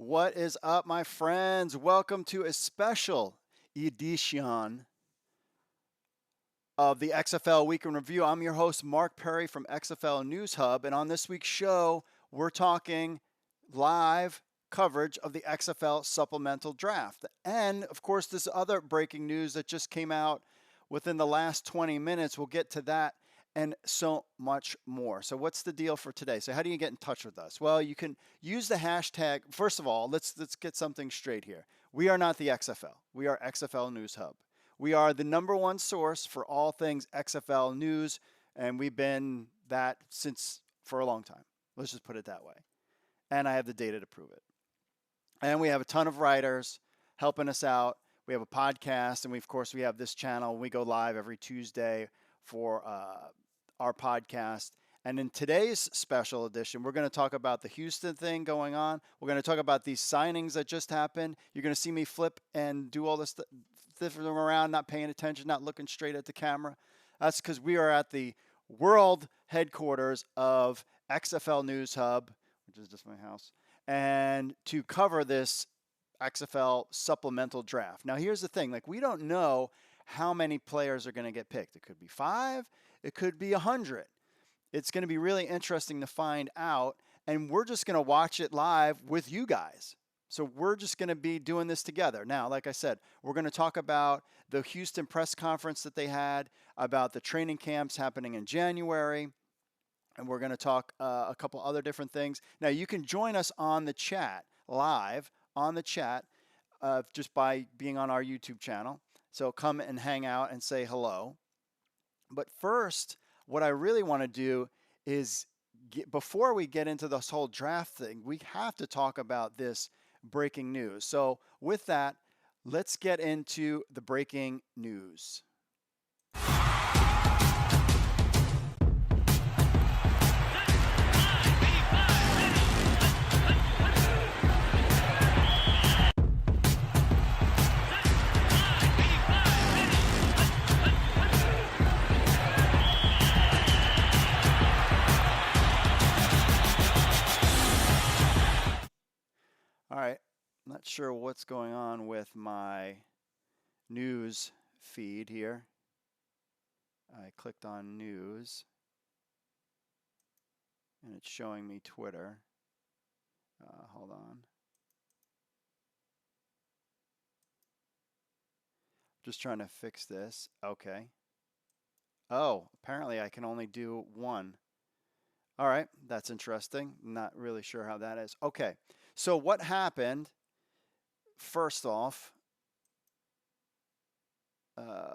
What is up, my friends? Welcome to a special edition of the XFL Week in Review. I'm your host, Mark Perry from XFL News Hub, and on this week's show, we're talking live coverage of the XFL Supplemental Draft. And, of course, this other breaking news that just came out within the last 20 minutes. We'll get to that and so much more. So what's the deal for today? So how do you get in touch with us? Well, you can use the hashtag. First of all, let's get something straight here. We are not the XFL. We are XFL News Hub. We are the number one source for all things XFL news, and we've been that since for a long time. Let's just put it that way. And I have the data to prove it. And we have a ton of writers helping us out. We have a podcast, and of course we have this channel. We go live every Tuesday for our podcast. And in today's special edition, we're going to talk about the Houston thing going on. We're going to talk about these signings that just happened. You're going to see me flip and do all this stuff around, not paying attention, not looking straight at the camera. That's because we are at the world headquarters of XFL News Hub, which is just my house, and to cover this XFL supplemental draft. Now, here's the thing. We don't know how many players are going to get picked. It could be 5. It could be 100. It's going to be really interesting to find out, and we're just going to watch it live with you guys. So we're just going to be doing this together. Now, like I said, we're going to talk about the Houston press conference that they had, about the training camps happening in January, and we're going to talk a couple other different things. Now, you can join us on the chat, live on the chat, just by being on our YouTube channel. So come and hang out and say hello. But first, what I really want to do is, before we get into this whole draft thing, we have to talk about this breaking news. So with that, let's get into the breaking news. All right, I'm not sure what's going on with my news feed here. I clicked on news, and it's showing me Twitter. Hold on. Just trying to fix this. Okay. Oh, apparently I can only do one. All right, that's interesting. Not really sure how that is. Okay, so what happened, first off,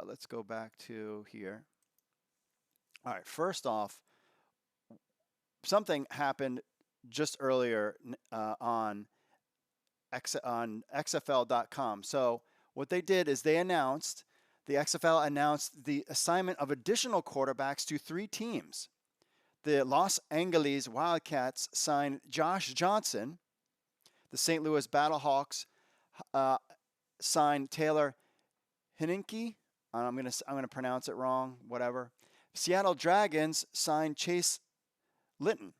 let's go back to here. All right, first off, something happened just earlier on XFL.com. So what they did is the XFL announced the assignment of additional quarterbacks to 3 teams. The Los Angeles Wildcats signed Josh Johnson. The St. Louis Battlehawks signed Taylor Heinicke. I'm gonna pronounce it wrong. Whatever. Seattle Dragons signed Chase Litton.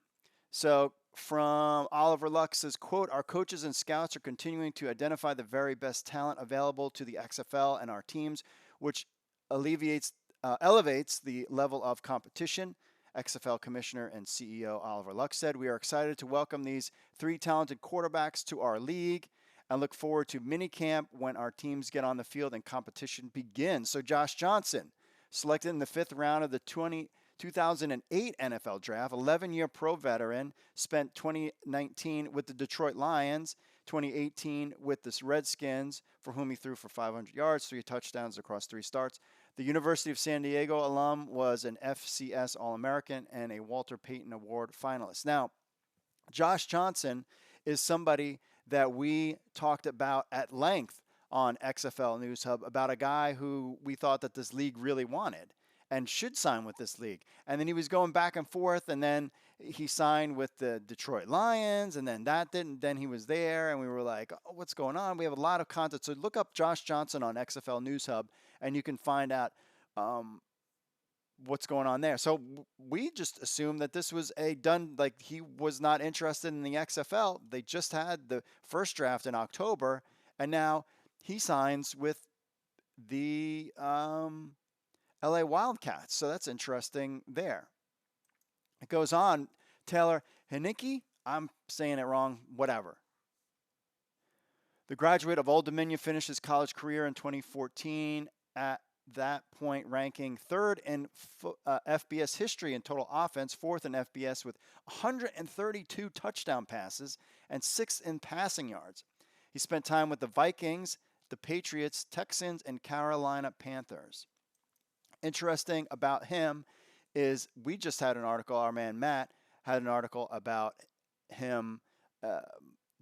So from Oliver Luck says, quote, "Our coaches and scouts are continuing to identify the very best talent available to the XFL and our teams, which elevates the level of competition." XFL Commissioner and CEO Oliver Luck said, "We are excited to welcome these 3 talented quarterbacks to our league and look forward to minicamp when our teams get on the field and competition begins." So Josh Johnson, selected in the 5th round of the 2008 NFL Draft, 11-year pro veteran, spent 2019 with the Detroit Lions, 2018 with the Redskins, for whom he threw for 500 yards, 3 touchdowns across 3 starts. The University of San Diego alum, was an FCS All-American and a Walter Payton Award finalist. Now, Josh Johnson is somebody that we talked about at length on XFL News Hub, about a guy who we thought that this league really wanted and should sign with this league. And then he was going back and forth, and then he signed with the Detroit Lions, and then that didn't. Then he was there, and we were like, oh, what's going on? We have a lot of content. So look up Josh Johnson on XFL News Hub, and you can find out what's going on there. So we just assumed that this was a done, like he was not interested in the XFL. They just had the first draft in October, and now he signs with the LA Wildcats. So that's interesting there. It goes on. Taylor Heinicke, I'm saying it wrong, whatever. The graduate of Old Dominion finished his college career in 2014 at that point ranking third in FBS history in total offense, fourth in FBS with 132 touchdown passes and sixth in passing yards. He spent time with the Vikings, the Patriots, Texans, and Carolina Panthers. Interesting about him is we just had an article, our man Matt had an article about him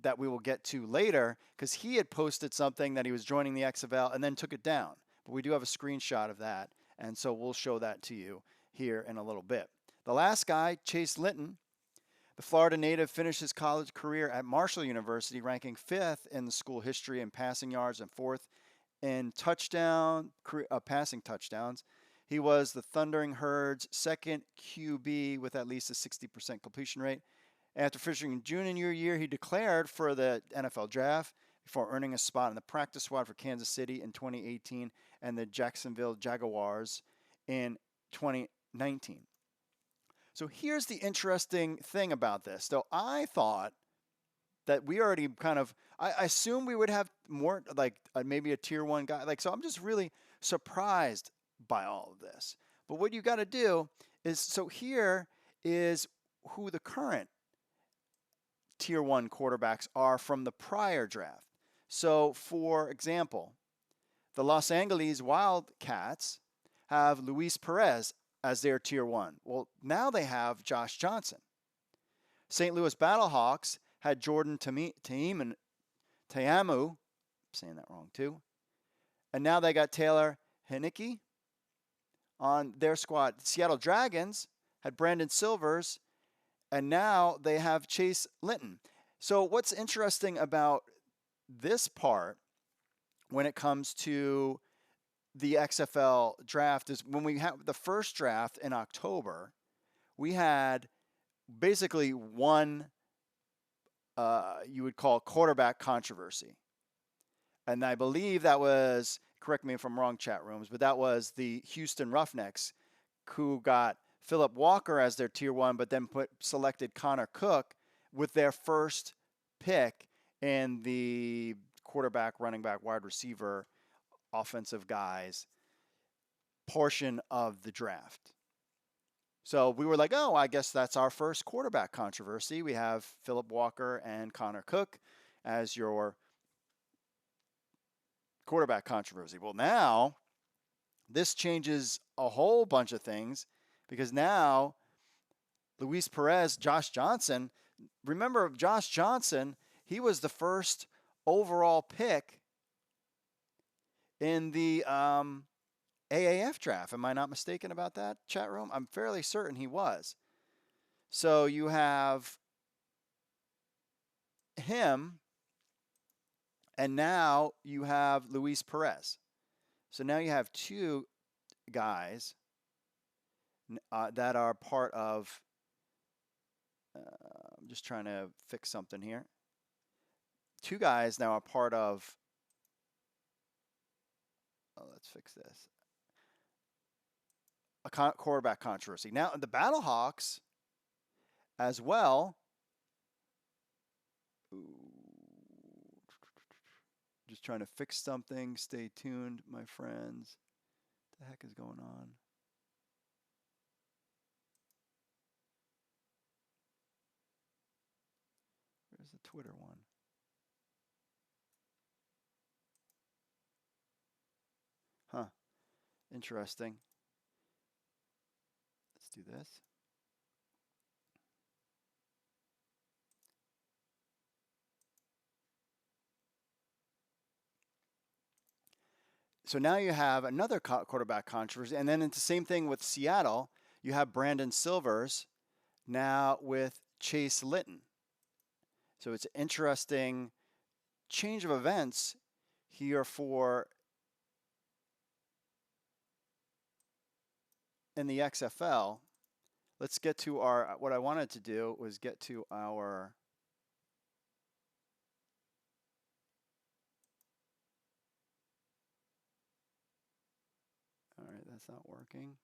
that we will get to later, because he had posted something that he was joining the XFL and then took it down. But we do have a screenshot of that, and so we'll show that to you here in a little bit. The last guy, Chase Litton, the Florida native, finished his college career at Marshall University, ranking fifth in the school history in passing yards and fourth in passing touchdowns. He was the Thundering Herd's second QB with at least a 60% completion rate. After finishing junior year, he declared for the NFL draft before earning a spot in the practice squad for Kansas City in 2018 and the Jacksonville Jaguars in 2019. So here's the interesting thing about this. So I thought that we already I assume we would have more, like maybe a tier one guy. So I'm just really surprised by all of this. But what you got to do is, so here is who the current tier one quarterbacks are from the prior draft. So for example, the Los Angeles Wildcats have Luis Perez as their tier one. Well, now they have Josh Johnson. St. Louis Battlehawks had Jordan Ta'amu, I'm saying that wrong too. And now they got Taylor Heinicke on their squad. Seattle Dragons had Brandon Silvers, and now they have Chase Litton. So what's interesting about this part when it comes to the XFL draft is when we have the first draft in October, we had basically one you would call quarterback controversy. And I believe that was, correct me if I'm wrong, chat rooms, but that was the Houston Roughnecks, who got Philip Walker as their tier one, but then selected Connor Cook with their first pick in the quarterback, running back, wide receiver, offensive guys portion of the draft. So we were like, oh, I guess that's our first quarterback controversy. We have Philip Walker and Connor Cook as your quarterback controversy. Well, now this changes a whole bunch of things, because now Luis Perez, Josh Johnson, remember Josh Johnson, he was the first overall pick in the AAF draft. Am I not mistaken about that, chat room? I'm fairly certain he was. So you have him, and now you have Luis Perez. So now you have two guys that are part of, I'm just trying to fix something here. Two guys now are part of, let's fix this, a quarterback controversy. Now, the Battlehawks as well. Just trying to fix something. Stay tuned, my friends. What the heck is going on? Where's the Twitter one? Huh. Interesting. Let's do this. So now you have another quarterback controversy. And then it's the same thing with Seattle. You have Brandon Silvers now with Chase Litton. So it's an interesting change of events here for in the XFL, let's get to our, what I wanted to do was get to our, all right, that's not working.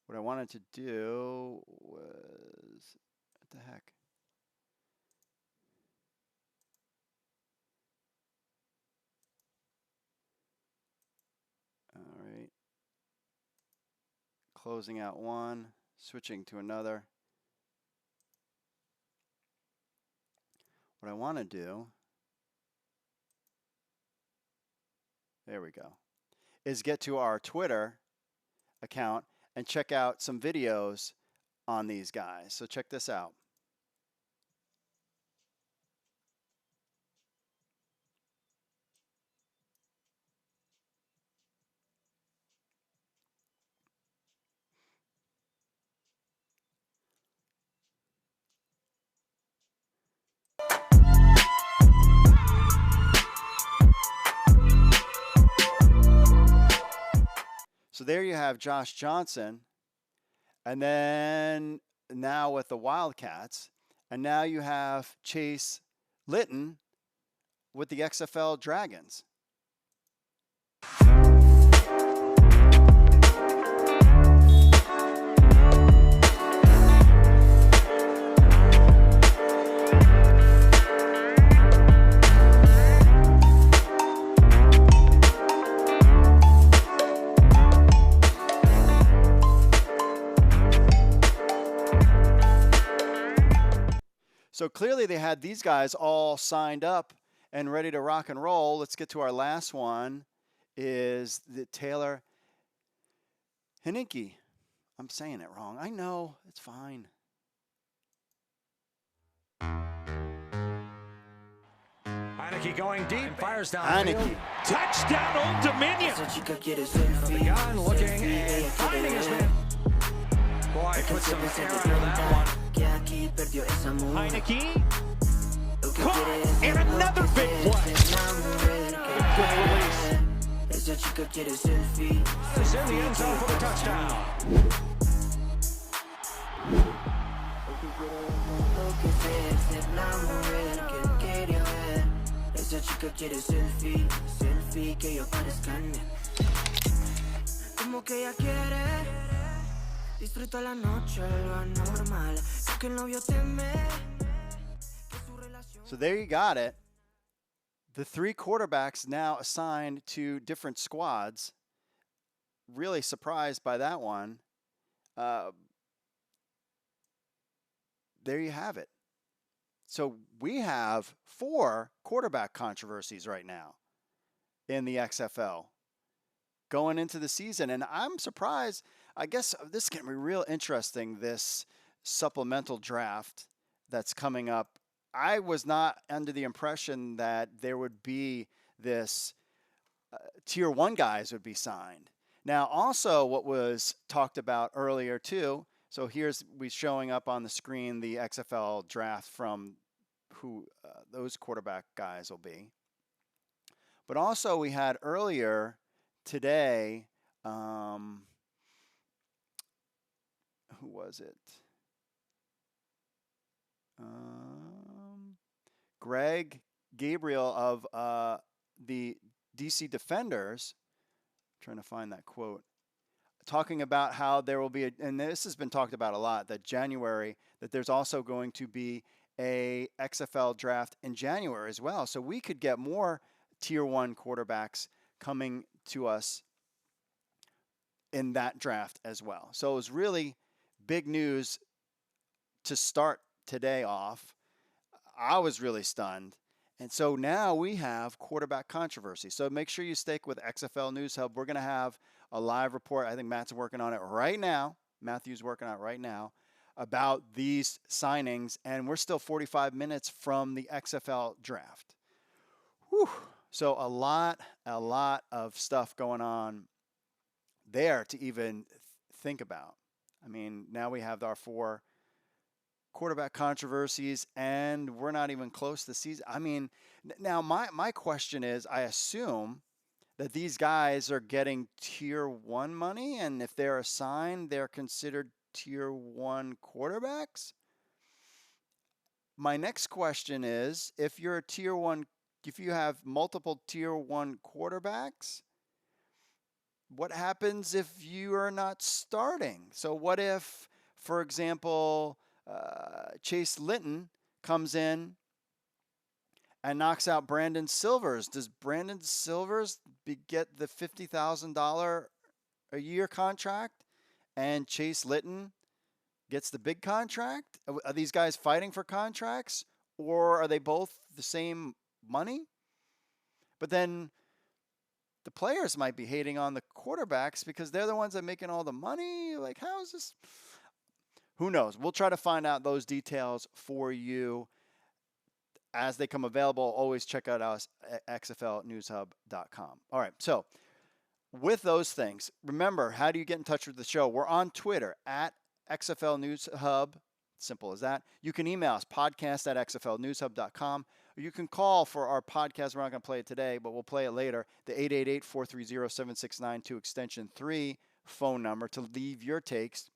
What I wanted to do was, what the heck? All right. Closing out one, switching to another. What I want to do, there we go, is get to our Twitter account and check out some videos on these guys. So check this out. So there you have Josh Johnson, and then now with the Wildcats, and now you have Chase Litton with the XFL Dragons. So clearly they had these guys all signed up and ready to rock and roll. Let's get to our last one, is the Taylor Heineke. I'm saying it wrong. I know, it's fine. Heineke going deep, fires down. Heineke. Touchdown, Old Dominion. The gun looking and finding his man. Boy, put some air under that one. Heineke. Caught, and another big play. Good release. Is in the end zone for the touchdown. Esa chica quiere selfie, selfie que yo parezca como que ella quiere disfruta la noche lo anormal que el novio teme. So there you got it. The 3 quarterbacks now assigned to different squads. Really surprised by that one. There you have it. So we have 4 quarterback controversies right now in the XFL going into the season. And I'm surprised. I guess this is going to be real interesting, this supplemental draft that's coming up. I was not under the impression that there would be this tier 1 guys would be signed. Now, also what was talked about earlier too, so here's we showing up on the screen the XFL draft from who those quarterback guys will be. But also we had earlier today, who was it? Greg Gabriel of the DC Defenders, I'm trying to find that quote, talking about how there will be, and this has been talked about a lot, that January, that there's also going to be a XFL draft in January as well. So we could get more tier 1 quarterbacks coming to us in that draft as well. So it was really big news to start today off. I was really stunned. And so now we have quarterback controversy. So make sure you stick with XFL News Hub. We're going to have a live report. I think Matt's working on it right now. Matthew's working on it right now about these signings. And we're still 45 minutes from the XFL draft. Whew. So a lot of stuff going on there to even think about. I mean, now we have our 4 quarterback controversies, and we're not even close to the season. I mean, now my question is, I assume that these guys are getting tier one money, and if they're assigned, they're considered tier one quarterbacks? My next question is, if you're a tier one, if you have multiple tier one quarterbacks, what happens if you are not starting? So what if, for example, Chase Litton comes in and knocks out Brandon Silvers? Does Brandon Silvers get the $50,000 a year contract, and Chase Litton gets the big contract? Are these guys fighting for contracts, or are they both the same money? But then the players might be hating on the quarterbacks because they're the ones that are making all the money. Like, how is this? Who knows? We'll try to find out those details for you as they come available. Always check out us at xflnewshub.com. All right, so with those things, remember, how do you get in touch with the show? We're on Twitter at XFL News Hub. Simple as that. You can email us, podcast at xflnewshub.com. Or you can call for our podcast. We're not going to play it today, but we'll play it later. The 888-430-7692 extension 3 phone number to leave your takes.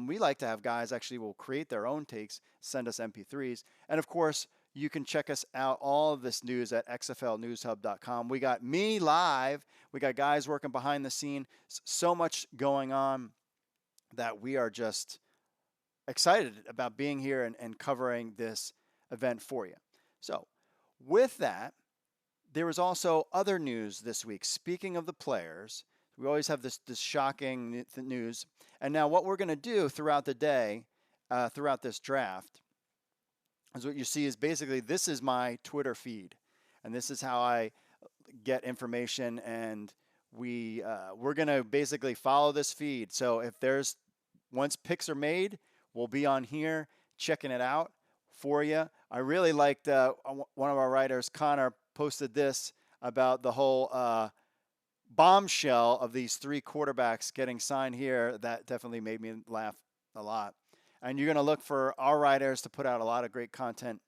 We like to have guys actually will create their own takes, send us MP3s. And of course, you can check us out, all of this news at xflnewshub.com. We got me live. We got guys working behind the scene. So much going on that we are just excited about being here and covering this event for you. So with that, there was also other news this week. Speaking of the players, we always have this shocking news. And now what we're going to do throughout the day, throughout this draft, is what you see is basically this is my Twitter feed. And this is how I get information. And we're going to basically follow this feed. So if there's, once picks are made, we'll be on here checking it out for you. I really liked one of our writers, Connor, posted this about the whole bombshell of these three quarterbacks getting signed here. That definitely made me laugh a lot. And you're going to look for our writers to put out a lot of great content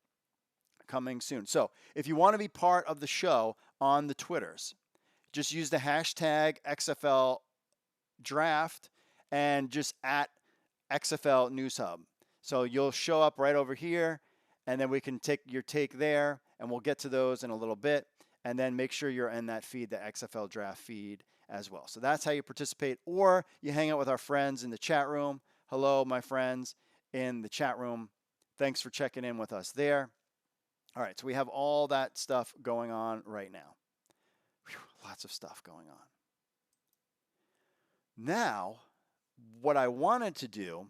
coming soon. So if you want to be part of the show on the Twitters, just use the hashtag XFL Draft and just at XFL News Hub. So you'll show up right over here, and then we can take your take there, and we'll get to those in a little bit. And then make sure you're in that feed, the XFL Draft feed as well. So that's how you participate, or you hang out with our friends in the chat room. Hello, my friends in the chat room. Thanks for checking in with us there. All right, so we have all that stuff going on right now. Whew, lots of stuff going on. Now, what I wanted to do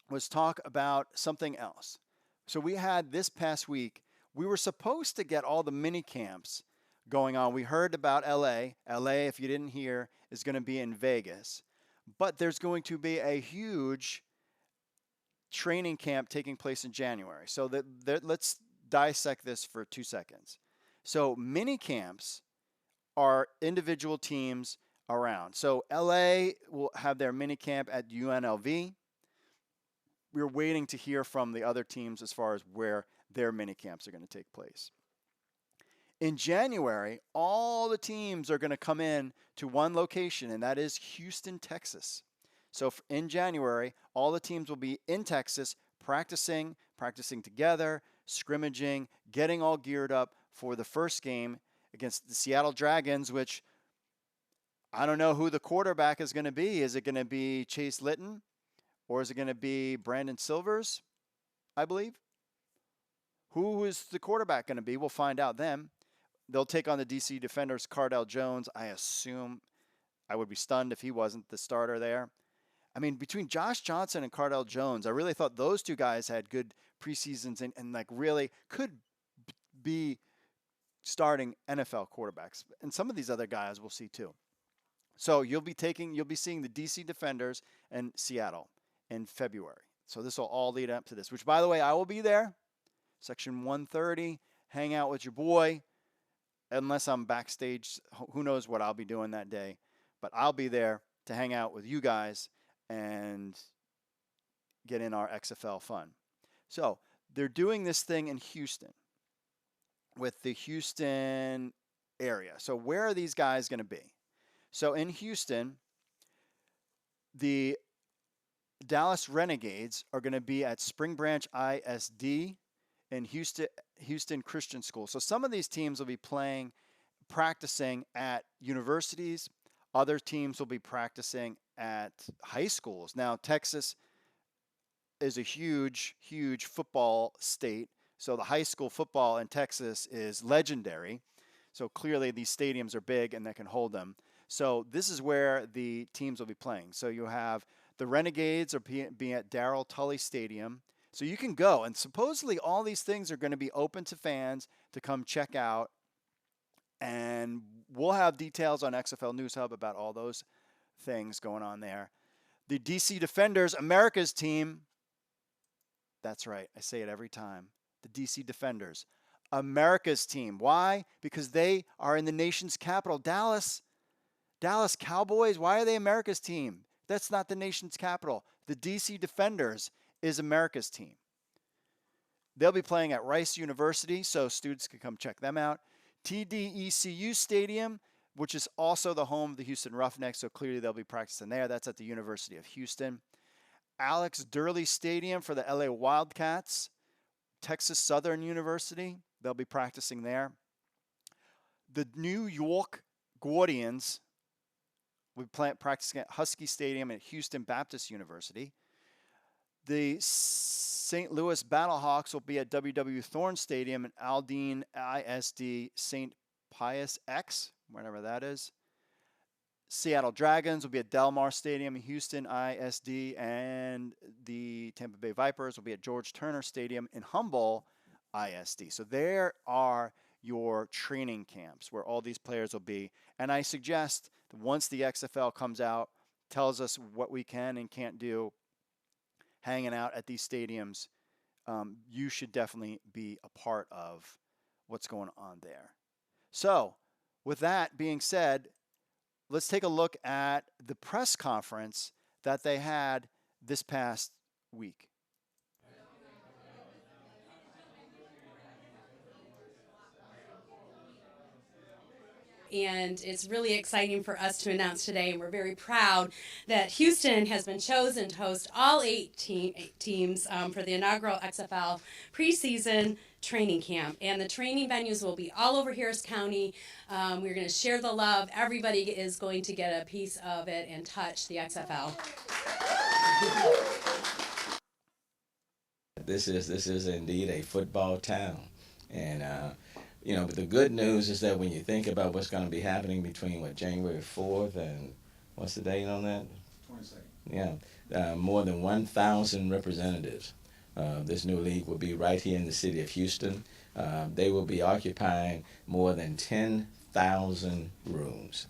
was talk about something else. So we had this past week, we were supposed to get all the mini camps going on. We heard about LA. LA, if you didn't hear, is going to be in Vegas. But there's going to be a huge training camp taking place in January. So let's dissect this for 2 seconds. So mini camps are individual teams around. So LA will have their mini camp at UNLV. We're waiting to hear from the other teams as far as where their mini camps are going to take place. In January, all the teams are going to come in to one location, and that is Houston, Texas. So in January, all the teams will be in Texas practicing together, scrimmaging, getting all geared up for the first game against the Seattle Dragons, which I don't know who the quarterback is going to be. Is it going to be Chase Litton, or is it going to be Brandon Silvers, I believe? Who is the quarterback going to be? We'll find out then. They'll take on the DC Defenders, Cardell Jones. I assume, I would be stunned if he wasn't the starter there. I mean, between Josh Johnson and Cardell Jones, I really thought those two guys had good preseasons and like really could be starting NFL quarterbacks. And some of these other guys we'll see too. So you'll be seeing the DC Defenders and Seattle in February. So this will all lead up to this, which, by the way, I will be there. Section 130, hang out with your boy. Unless I'm backstage, who knows what I'll be doing that day. But I'll be there to hang out with you guys and get in our XFL fun. So they're doing this thing in Houston with the Houston area. So where are these guys going to be? So in Houston, the Dallas Renegades are going to be at Spring Branch ISD and Houston Christian School. So some of these teams will be practicing at universities. Other teams will be practicing at high schools. Now, Texas is a huge, huge football state. So the high school football in Texas is legendary. So clearly these stadiums are big and that can hold them. So this is where the teams will be playing. So you have the Renegades are being at Darrell Tully Stadium. So you can go, and supposedly all these things are going to be open to fans to come check out. And we'll have details on XFL News Hub about all those things going on there. The DC Defenders, America's team. That's right. I say it every time. The DC Defenders, America's team. Why? Because they are in the nation's capital, Dallas. Dallas Cowboys, why are they America's team? That's not the nation's capital. The DC Defenders is America's team. They'll be playing at Rice University, so students can come check them out. TDECU Stadium, which is also the home of the Houston Roughnecks, so clearly they'll be practicing there. That's at the University of Houston. Alex Durley Stadium for the LA Wildcats. Texas Southern University, they'll be practicing there. The New York Guardians will be practicing at Husky Stadium at Houston Baptist University. The St. Louis Battlehawks will be at W.W. Thorne Stadium at Aldine ISD St. Pius X, whatever that is. Seattle Dragons will be at Del Mar Stadium, Houston ISD, and the Tampa Bay Vipers will be at George Turner Stadium in Humboldt ISD. So there are your training camps where all these players will be. And I suggest that once the XFL comes out, tells us what we can and can't do, hanging out at these stadiums, you should definitely be a part of what's going on there. So with that being said, let's take a look at the press conference that they had this past week. And it's really exciting for us to announce today, and we're very proud that Houston has been chosen to host all eight teams for the inaugural XFL preseason training camp. And the training venues will be all over Harris County. We're going to share the love. Everybody is going to get a piece of it and touch the XFL. This is indeed a football town, and but the good news is that when you think about what's going to be happening between January 4th and what's the date on that? 22nd. Yeah, more than 1,000 representatives. This new league will be right here in the city of Houston. They will be occupying more than 10,000 rooms.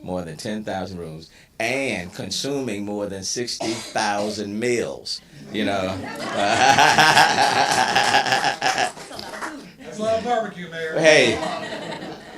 More than 10,000 rooms, and consuming more than 60,000 meals. That's a lot of barbecue, Mayor. Hey,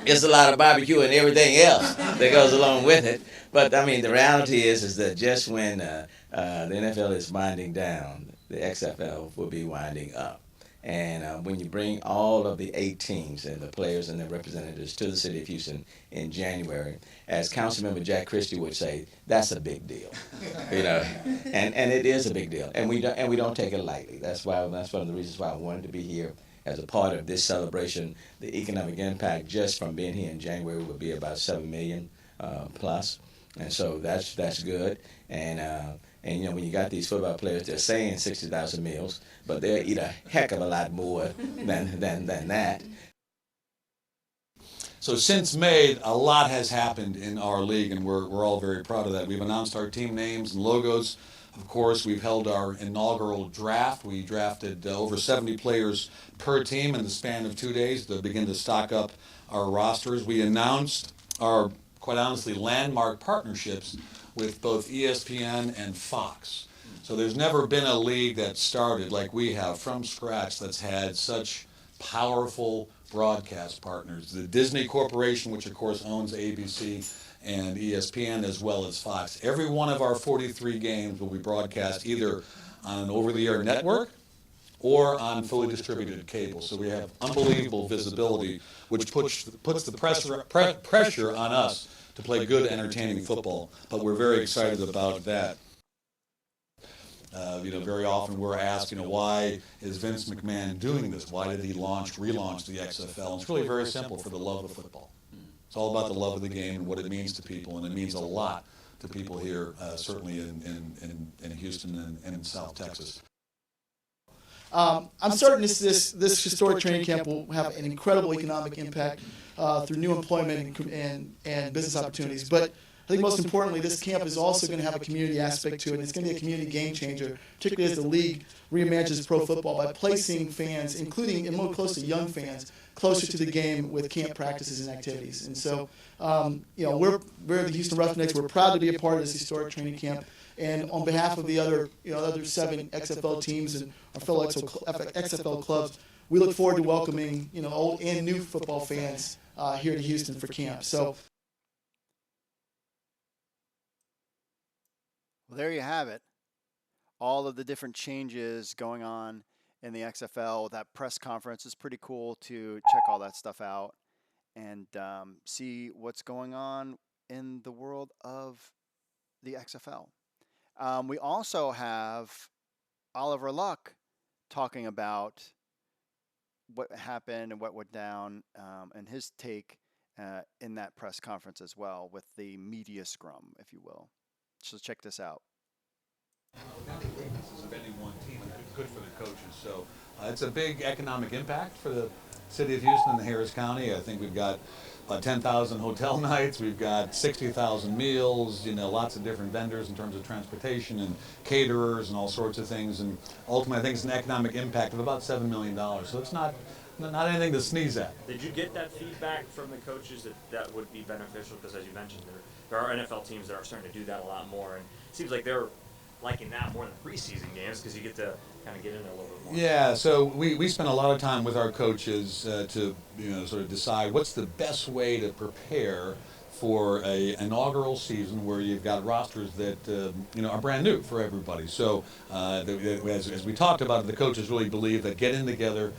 it's a lot of barbecue and everything else that goes along with it. But I mean, the reality is that just when the NFL is winding down, the XFL will be winding up. And when you bring all of the 8 teams and the players and the representatives to the city of Houston in January, as Councilmember Jack Christie would say, that's a big deal, and it is a big deal, and we don't take it lightly. That's one of the reasons why I wanted to be here as a part of this celebration. The economic impact just from being here in January would be about $7 million plus, and so that's good. And when you got these football players, they're saying 60,000 meals, but they'll eat a heck of a lot more than that. So since May, a lot has happened in our league, and we're all very proud of that. We've announced our team names and logos. Of course, we've held our inaugural draft. We drafted over 70 players per team in the span of 2 days to begin to stock up our rosters. We announced our, quite honestly, landmark partnerships with both ESPN and Fox. So there's never been a league that started like we have from scratch that's had such powerful broadcast partners. The Disney Corporation, which of course owns ABC and ESPN, as well as Fox. Every one of our 43 games will be broadcast either on an over-the-air network or on fully distributed cable. So we have unbelievable visibility, which puts the pressure on us to play good, entertaining football. But we're very excited about that. Very often we're asked, why is Vince McMahon doing this? Why did he relaunch the XFL? And it's really very simple, for the love of football. It's all about the love of the game and what it means to people, and it means a lot to people here, certainly in Houston and in South Texas. I'm certain this historic training camp will have an incredible economic impact through new employment and business opportunities. But I think most importantly, this camp is also going to have a community aspect to it. And it's going to be a community game changer, particularly as the league reimagines pro football by placing fans, including and more closely young fans, closer to the game with camp practices and activities. And so, we're the Houston Roughnecks. We're proud to be a part of this historic training camp. And on behalf of the other 7 XFL teams and our fellow XFL clubs, we look forward to welcoming old and new football fans here to Houston for camp. So. Well, there you have it. All of the different changes going on in the XFL. That press conference is pretty cool to check all that stuff out and see what's going on in the world of the XFL. We also have Oliver Luck talking about what happened and what went down and his take in that press conference as well with the media scrum, if you will. So check this out. Not the weaknesses of any one team, it's good for the coaches. So it's a big economic impact for the city of Houston and Harris County. I think we've got 10,000 hotel nights. We've got 60,000 meals. Lots of different vendors in terms of transportation and caterers and all sorts of things. And ultimately, I think it's an economic impact of about $7 million. So it's not anything to sneeze at. Did you get that feedback from the coaches that would be beneficial? Because as you mentioned, there are NFL teams that are starting to do that a lot more, and it seems like they're liking that more than preseason games because you get to kind of get in there a little bit more. Yeah, so we spend a lot of time with our coaches to sort of decide what's the best way to prepare for a inaugural season where you've got rosters that are brand new for everybody. So as we talked about it, the coaches really believe that getting together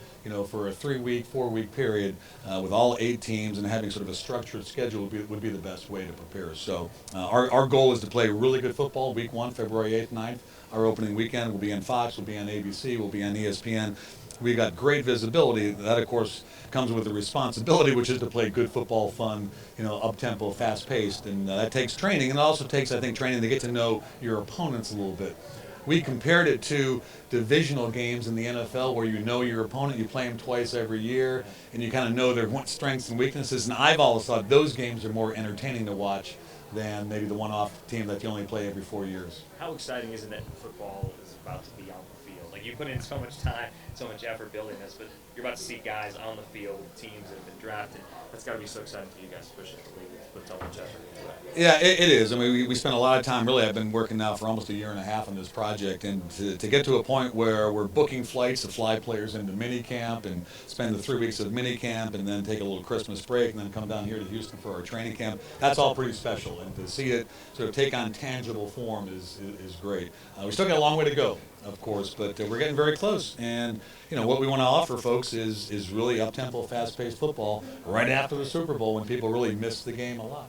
for a 3-week, 4-week period with all 8 teams and having sort of a structured schedule would be the best way to prepare. So our goal is to play really good football week 1, February 8th, 9th. Our opening weekend will be on Fox, will be on ABC, will be on ESPN. We got great visibility. That, of course, comes with the responsibility, which is to play good football, fun, up-tempo, fast-paced, and that takes training. And it also takes, I think, training to get to know your opponents a little bit. We compared it to divisional games in the NFL where you know your opponent, you play them twice every year, and you kind of know their strengths and weaknesses. And I've always thought those games are more entertaining to watch than maybe the one-off team that you only play every 4 years. How exciting is it that football is about to be on the field? Like, you put in so much time, so much effort building this, but you're about to see guys on the field with teams that have been drafted. That's got to be so exciting for you guys, especially the league with so much effort into it. Yeah, it is. I mean, we spent a lot of time, really. I've been working now for almost a year and a half on this project, and to get to a point where we're booking flights to fly players into minicamp and spend the 3 weeks of minicamp and then take a little Christmas break and then come down here to Houston for our training camp, that's all pretty special. And to see it sort of take on tangible form is great. We still got a long way to go, of course, but we're getting very close. And, what we want to offer folks is really up-tempo, fast-paced football right after the Super Bowl when people really miss the game a lot.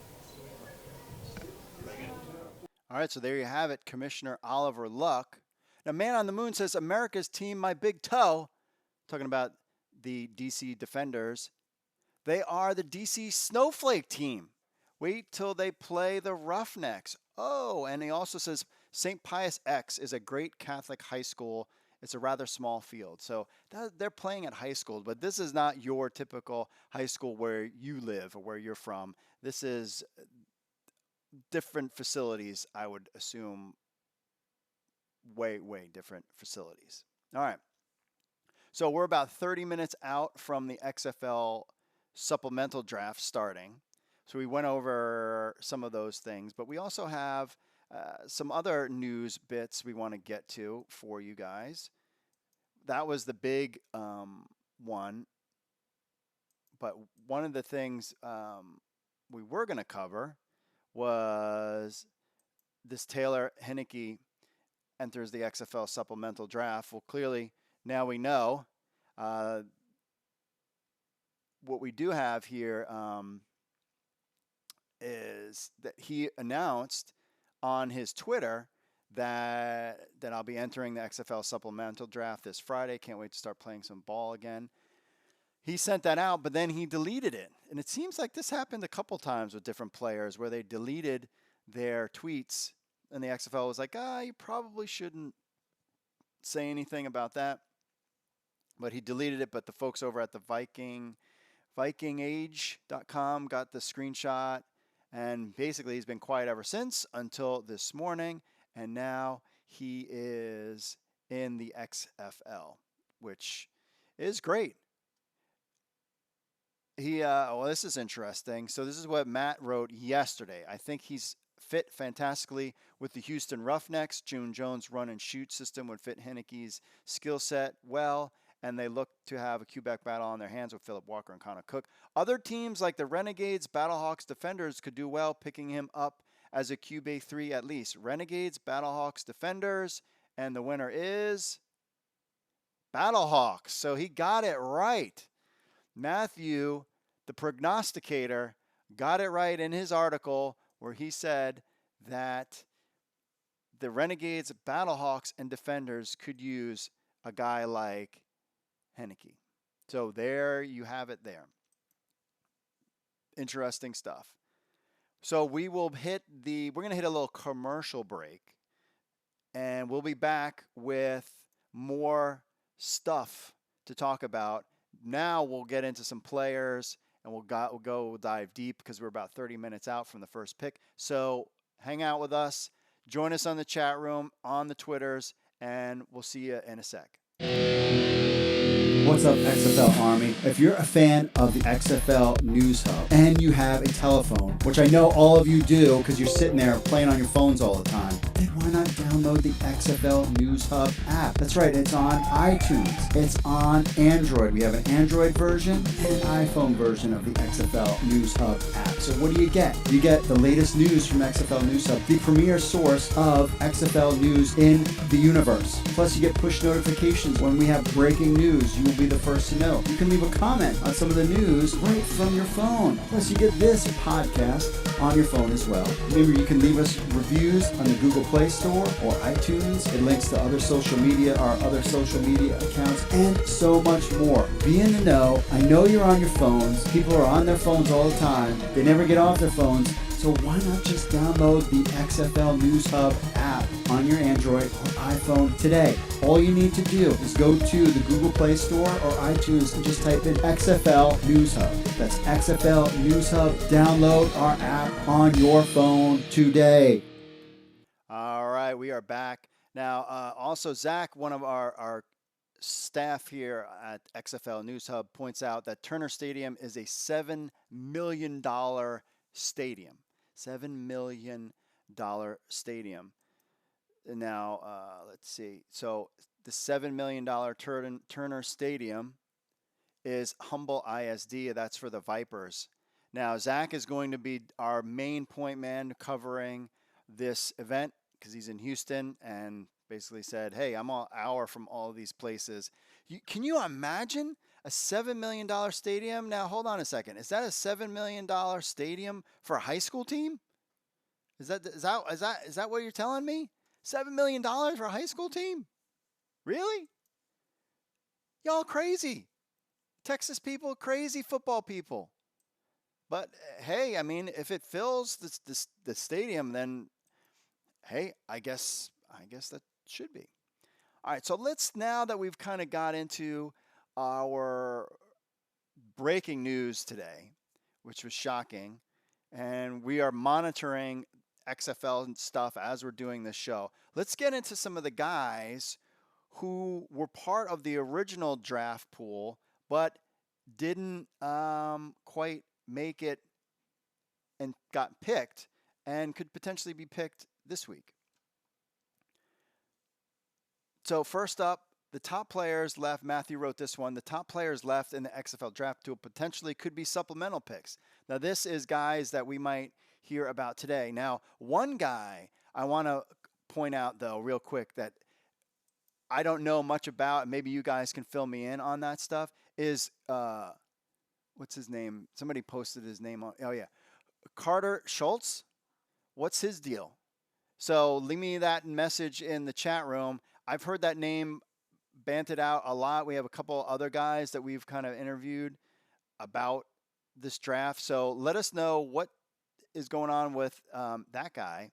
All right, so there you have it, Commissioner Oliver Luck. Now, Man on the Moon says, America's team, my big toe, talking about the DC Defenders. They are the DC Snowflake team. Wait till they play the Roughnecks. Oh, and he also says, St. Pius X is a great Catholic high school. It's a rather small field. So they're playing at high school, but this is not your typical high school where you live or where you're from. This is different facilities, I would assume. Way different facilities. All right. So we're about 30 minutes out from the XFL Supplemental Draft starting. So we went over some of those things, but we also have some other news bits we want to get to for you guys. That was the big one. But one of the things we were going to cover was this Taylor Heinicke enters the XFL Supplemental Draft. Well, clearly now we know. What we do have here is that he announced on his Twitter that I'll be entering the XFL Supplemental Draft this Friday. Can't wait to start playing some ball again. He sent that out, but then he deleted it. And it seems like this happened a couple times with different players where they deleted their tweets, and the XFL was like, you probably shouldn't say anything about that. But he deleted it, but the folks over at the vikingage.com got the screenshot, and basically he's been quiet ever since until this morning, and now he is in the XFL, which is great. This is interesting. So this is what Matt wrote yesterday. I think he's fit fantastically with the Houston Roughnecks. June Jones' run and shoot system would fit Heineke's skill set well, and they look to have a QB battle on their hands with Philip Walker and Connor Cook. Other teams like the Renegades, Battlehawks, Defenders could do well picking him up as a QB3 at least. Renegades, Battlehawks, Defenders, and the winner is Battlehawks. So he got it right. Matthew, the prognosticator, got it right in his article where he said that the Renegades, Battlehawks, and Defenders could use a guy like Heineke. So there you have it there. Interesting stuff. So we're going to hit a little commercial break, and we'll be back with more stuff to talk about. Now we'll get into some players, and we'll dive deep because we're about 30 minutes out from the first pick. So hang out with us. Join us on the chat room, on the Twitters, and we'll see you in a sec. What's up, XFL Army? If you're a fan of the XFL News Hub and you have a telephone, which I know all of you do because you're sitting there playing on your phones all the time, then why not download the XFL News Hub app? That's right, it's on iTunes. It's on Android. We have an Android version and an iPhone version of the XFL News Hub app. So what do? You get the latest news from XFL News Hub, the premier source of XFL news in the universe. Plus, you get push notifications when we have breaking news. You will be the first to know. You can leave a comment on some of the news right from your phone. Plus, you get this podcast on your phone as well. Remember, you can leave us reviews on the Google Play Store or iTunes. It links to our other social media accounts, and so much more. Be in the know. I know you're on your phones. People are on their phones all the time. They never get off their phones. So why not just download the XFL News Hub app on your Android or iPhone today? All you need to do is go to the Google Play Store or iTunes and just type in XFL News Hub. That's XFL News Hub. Download our app on your phone today. All right, we are back. Now, also, Zach, one of our staff here at XFL News Hub, points out that Turner Stadium is a $7 million stadium. $7 million stadium. Now, let's see. So the $7 million Turner Stadium is Humble ISD. That's for the Vipers. Now, Zach is going to be our main point man covering this event because he's in Houston and basically said, hey, I'm an hour from all of these places. Can you imagine a $7 million stadium? Now, hold on a second. Is that a $7 million stadium for a high school team? Is that what you're telling me? $7 million for a high school team? Really? Y'all crazy. Texas people, crazy football people. But hey, I mean, if it fills the stadium, then hey, I guess that should be. All right, so now that we've kind of got into our breaking news today, which was shocking, and we are monitoring XFL and stuff as we're doing this show, let's get into some of the guys who were part of the original draft pool but didn't quite make it and got picked and could potentially be picked this week. So first up, the top players left. Matthew wrote this one. The top players left in the XFL draft pool potentially could be supplemental picks. Now, this is guys that we might hear about today. Now, one guy I want to point out, though, real quick, that I don't know much about, maybe you guys can fill me in on that stuff, is what's his name? Somebody posted his name on, oh yeah, Carter Schultz. What's his deal? So leave me that message in the chat room. I've heard that name banted out a lot. We have a couple other guys that we've kind of interviewed about this draft. So let us know what is going on with that guy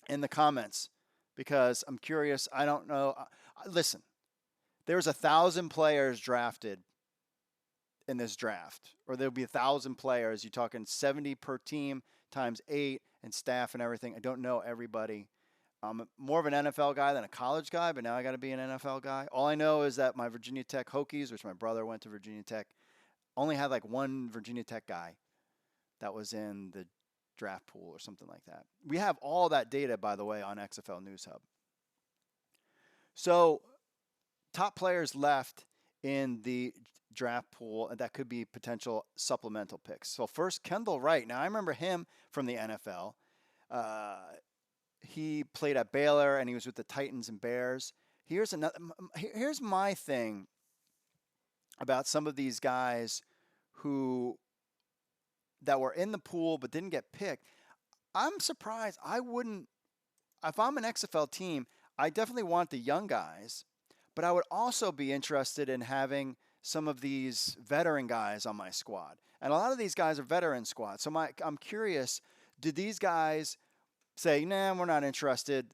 in the comments, because I'm curious. I don't know. Listen, there's 1,000 players drafted in this draft, or there'll be 1,000 players. You're talking 70 per team times 8 and staff and everything. I don't know everybody. I'm more of an NFL guy than a college guy, but now I got to be an NFL guy. All I know is that my Virginia Tech Hokies, which my brother went to Virginia Tech, only had like one Virginia Tech guy that was in the draft pool or something like that. We have all that data, by the way, on XFL News Hub. So top players left in the draft pool that could be potential supplemental picks. So first, Kendall Wright. Now I remember him from the NFL. He played at Baylor and he was with the Titans and Bears. Here's my thing about some of these guys that were in the pool but didn't get picked. I'm surprised. I wouldn't, if I'm an XFL team, I definitely want the young guys, but I would also be interested in having some of these veteran guys on my squad. And a lot of these guys are veteran squads. So I'm curious, did these guys say, nah, we're not interested,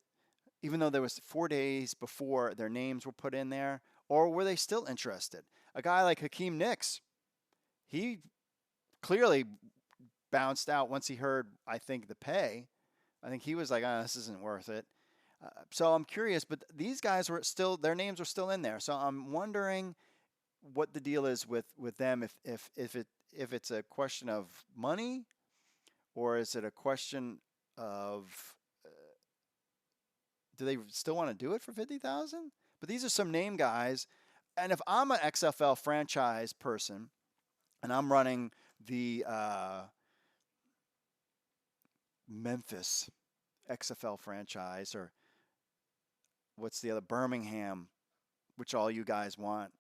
even though there was 4 days before their names were put in there? Or were they still interested? A guy like Hakeem Nicks, he clearly bounced out once he heard, I think, the pay. I think he was like, this isn't worth it. So I'm curious, but these guys were still, their names were still in there. So I'm wondering what the deal is with them, if it's a question of money, or is it a question of do they still want to do it for 50,000? But these are some name guys, and if I'm an XFL franchise person and I'm running the Memphis XFL franchise, or what's the other, Birmingham, which all you guys want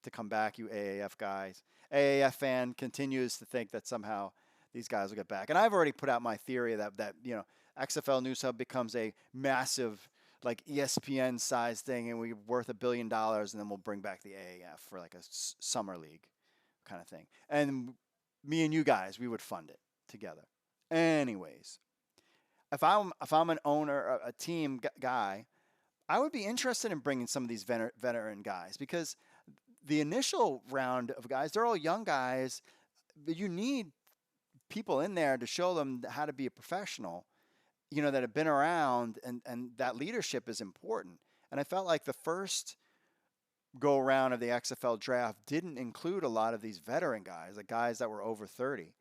to come back, you AAF guys. AAF fan continues to think that somehow these guys will get back. And I've already put out my theory that XFL News Hub becomes a massive, like ESPN size thing, and we're worth $1 billion, and then we'll bring back the AAF for like a summer league kind of thing. And me and you guys, we would fund it together. Anyways, if I'm an owner, a team guy, I would be interested in bringing some of these veteran guys, because the initial round of guys, they're all young guys, but you need people in there to show them how to be a professional, that have been around, and that leadership is important. And I felt like the first go around of the XFL draft didn't include a lot of these veteran guys, like guys that were over 30.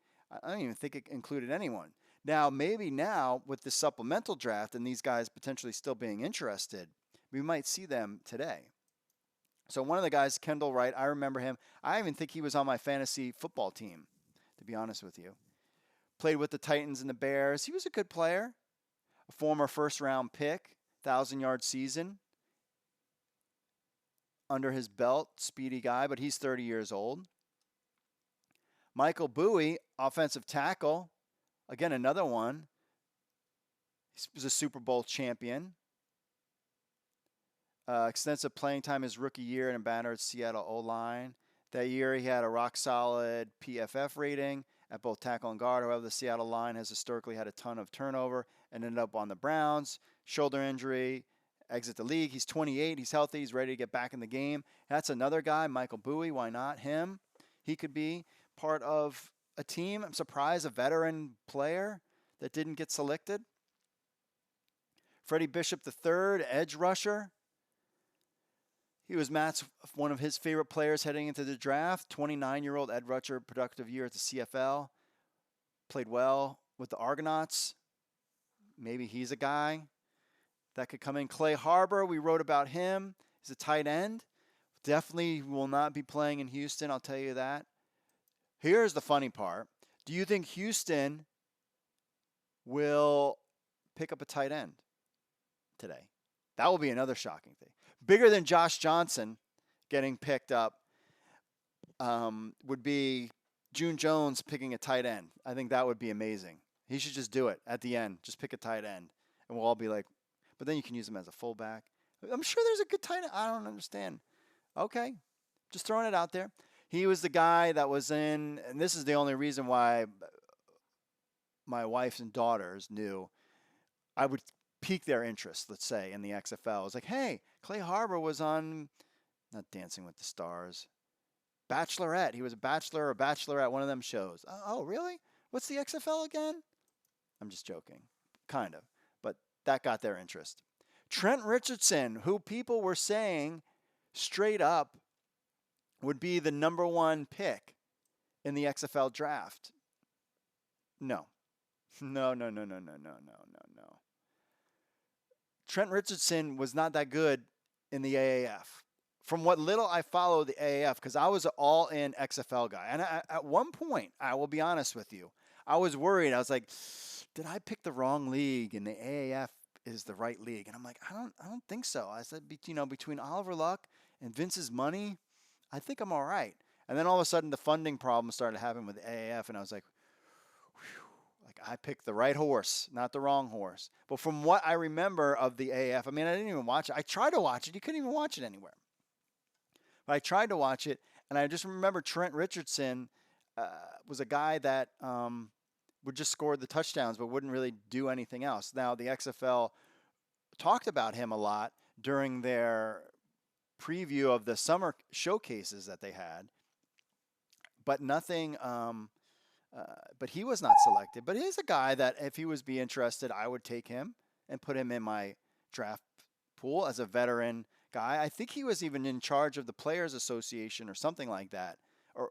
I don't even think it included anyone. Now, maybe now with the supplemental draft and these guys potentially still being interested, we might see them today. So one of the guys, Kendall Wright, I remember him. I even think he was on my fantasy football team, to be honest with you. Played with the Titans and the Bears. He was a good player, a former first-round pick, 1,000-yard season under his belt, speedy guy, but he's 30 years old. Michael Bowie, offensive tackle, again, another one. He was a Super Bowl champion. Extensive playing time his rookie year in a battered Seattle O-line. That year he had a rock-solid PFF rating at both tackle and guard. However, the Seattle line has historically had a ton of turnover and ended up on the Browns. Shoulder injury, exit the league. He's 28. He's healthy. He's ready to get back in the game. That's another guy, Michael Bowie. Why not him? He could be part of a team. I'm surprised a veteran player that didn't get selected. Freddie Bishop III, edge rusher. He was Matt's one of his favorite players heading into the draft. 29-year-old edge rusher, productive year at the CFL. Played well with the Argonauts. Maybe he's a guy that could come in. Clay Harbor, we wrote about him. He's a tight end. Definitely will not be playing in Houston, I'll tell you that. Here's the funny part. Do you think Houston will pick up a tight end today? That will be another shocking thing. bigger than Josh Johnson getting picked up would be June Jones picking a tight end. I think that would be amazing. He should just do it at the end. Just pick a tight end. And we'll all be like, but then you can use him as a fullback. I'm sure there's a good tight end. I don't understand. Okay. Just throwing it out there. He was the guy that was in, and this is the only reason why my wife and daughters knew I would pique their interest, let's say, in the XFL. It was like, hey, Clay Harbor was on, not Dancing with the Stars, Bachelorette. He was a bachelor or bachelorette, one of them shows. Oh, really? What's the XFL again? I'm just joking. Kind of. But that got their interest. Trent Richardson, who people were saying straight up would be the number one pick in the XFL draft. No. No. Trent Richardson was not that good in the AAF. From what little I follow the AAF, because I was an all-in XFL guy. And at one point, I will be honest with you, I was worried. I was like, did I pick the wrong league and the AAF is the right league? And I'm like, I don't think so. I said, between Oliver Luck and Vince's money, I think I'm all right. And then all of a sudden, the funding problem started happening with the AAF, and I was like, I picked the right horse, not the wrong horse. But from what I remember of the AAF, I mean, I didn't even watch it. I tried to watch it. You couldn't even watch it anywhere. But I tried to watch it, and I just remember Trent Richardson was a guy that would just score the touchdowns but wouldn't really do anything else. Now, the XFL talked about him a lot during their preview of the summer showcases that they had, but nothing but he was not selected. But he's a guy that if he was be interested, I would take him and put him in my draft pool as a veteran guy. I think he was even in charge of the Players Association or something like that, or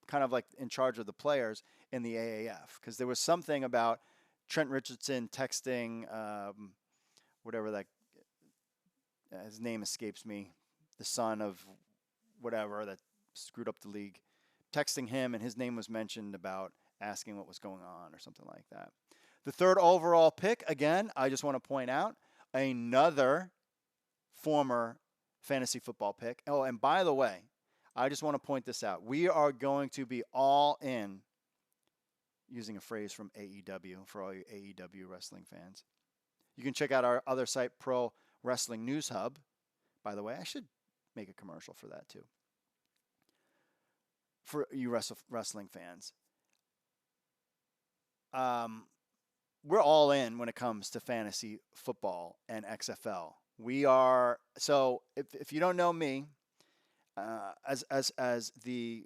kind of like in charge of the players in the AAF, because there was something about Trent Richardson texting whatever that his name escapes me, the son of whatever that screwed up the league, texting him, and his name was mentioned about asking what was going on or something like that. The third overall pick, again, I just want to point out, another former fantasy football pick. Oh, and by the way, I just want to point this out. We are going to be all in, using a phrase from AEW for all you AEW wrestling fans. You can check out our other site, Pro Wrestling News Hub. By the way, I should make a commercial for that too. For you wrestling fans. We're all in when it comes to fantasy football and XFL. We are, so if you don't know me, as the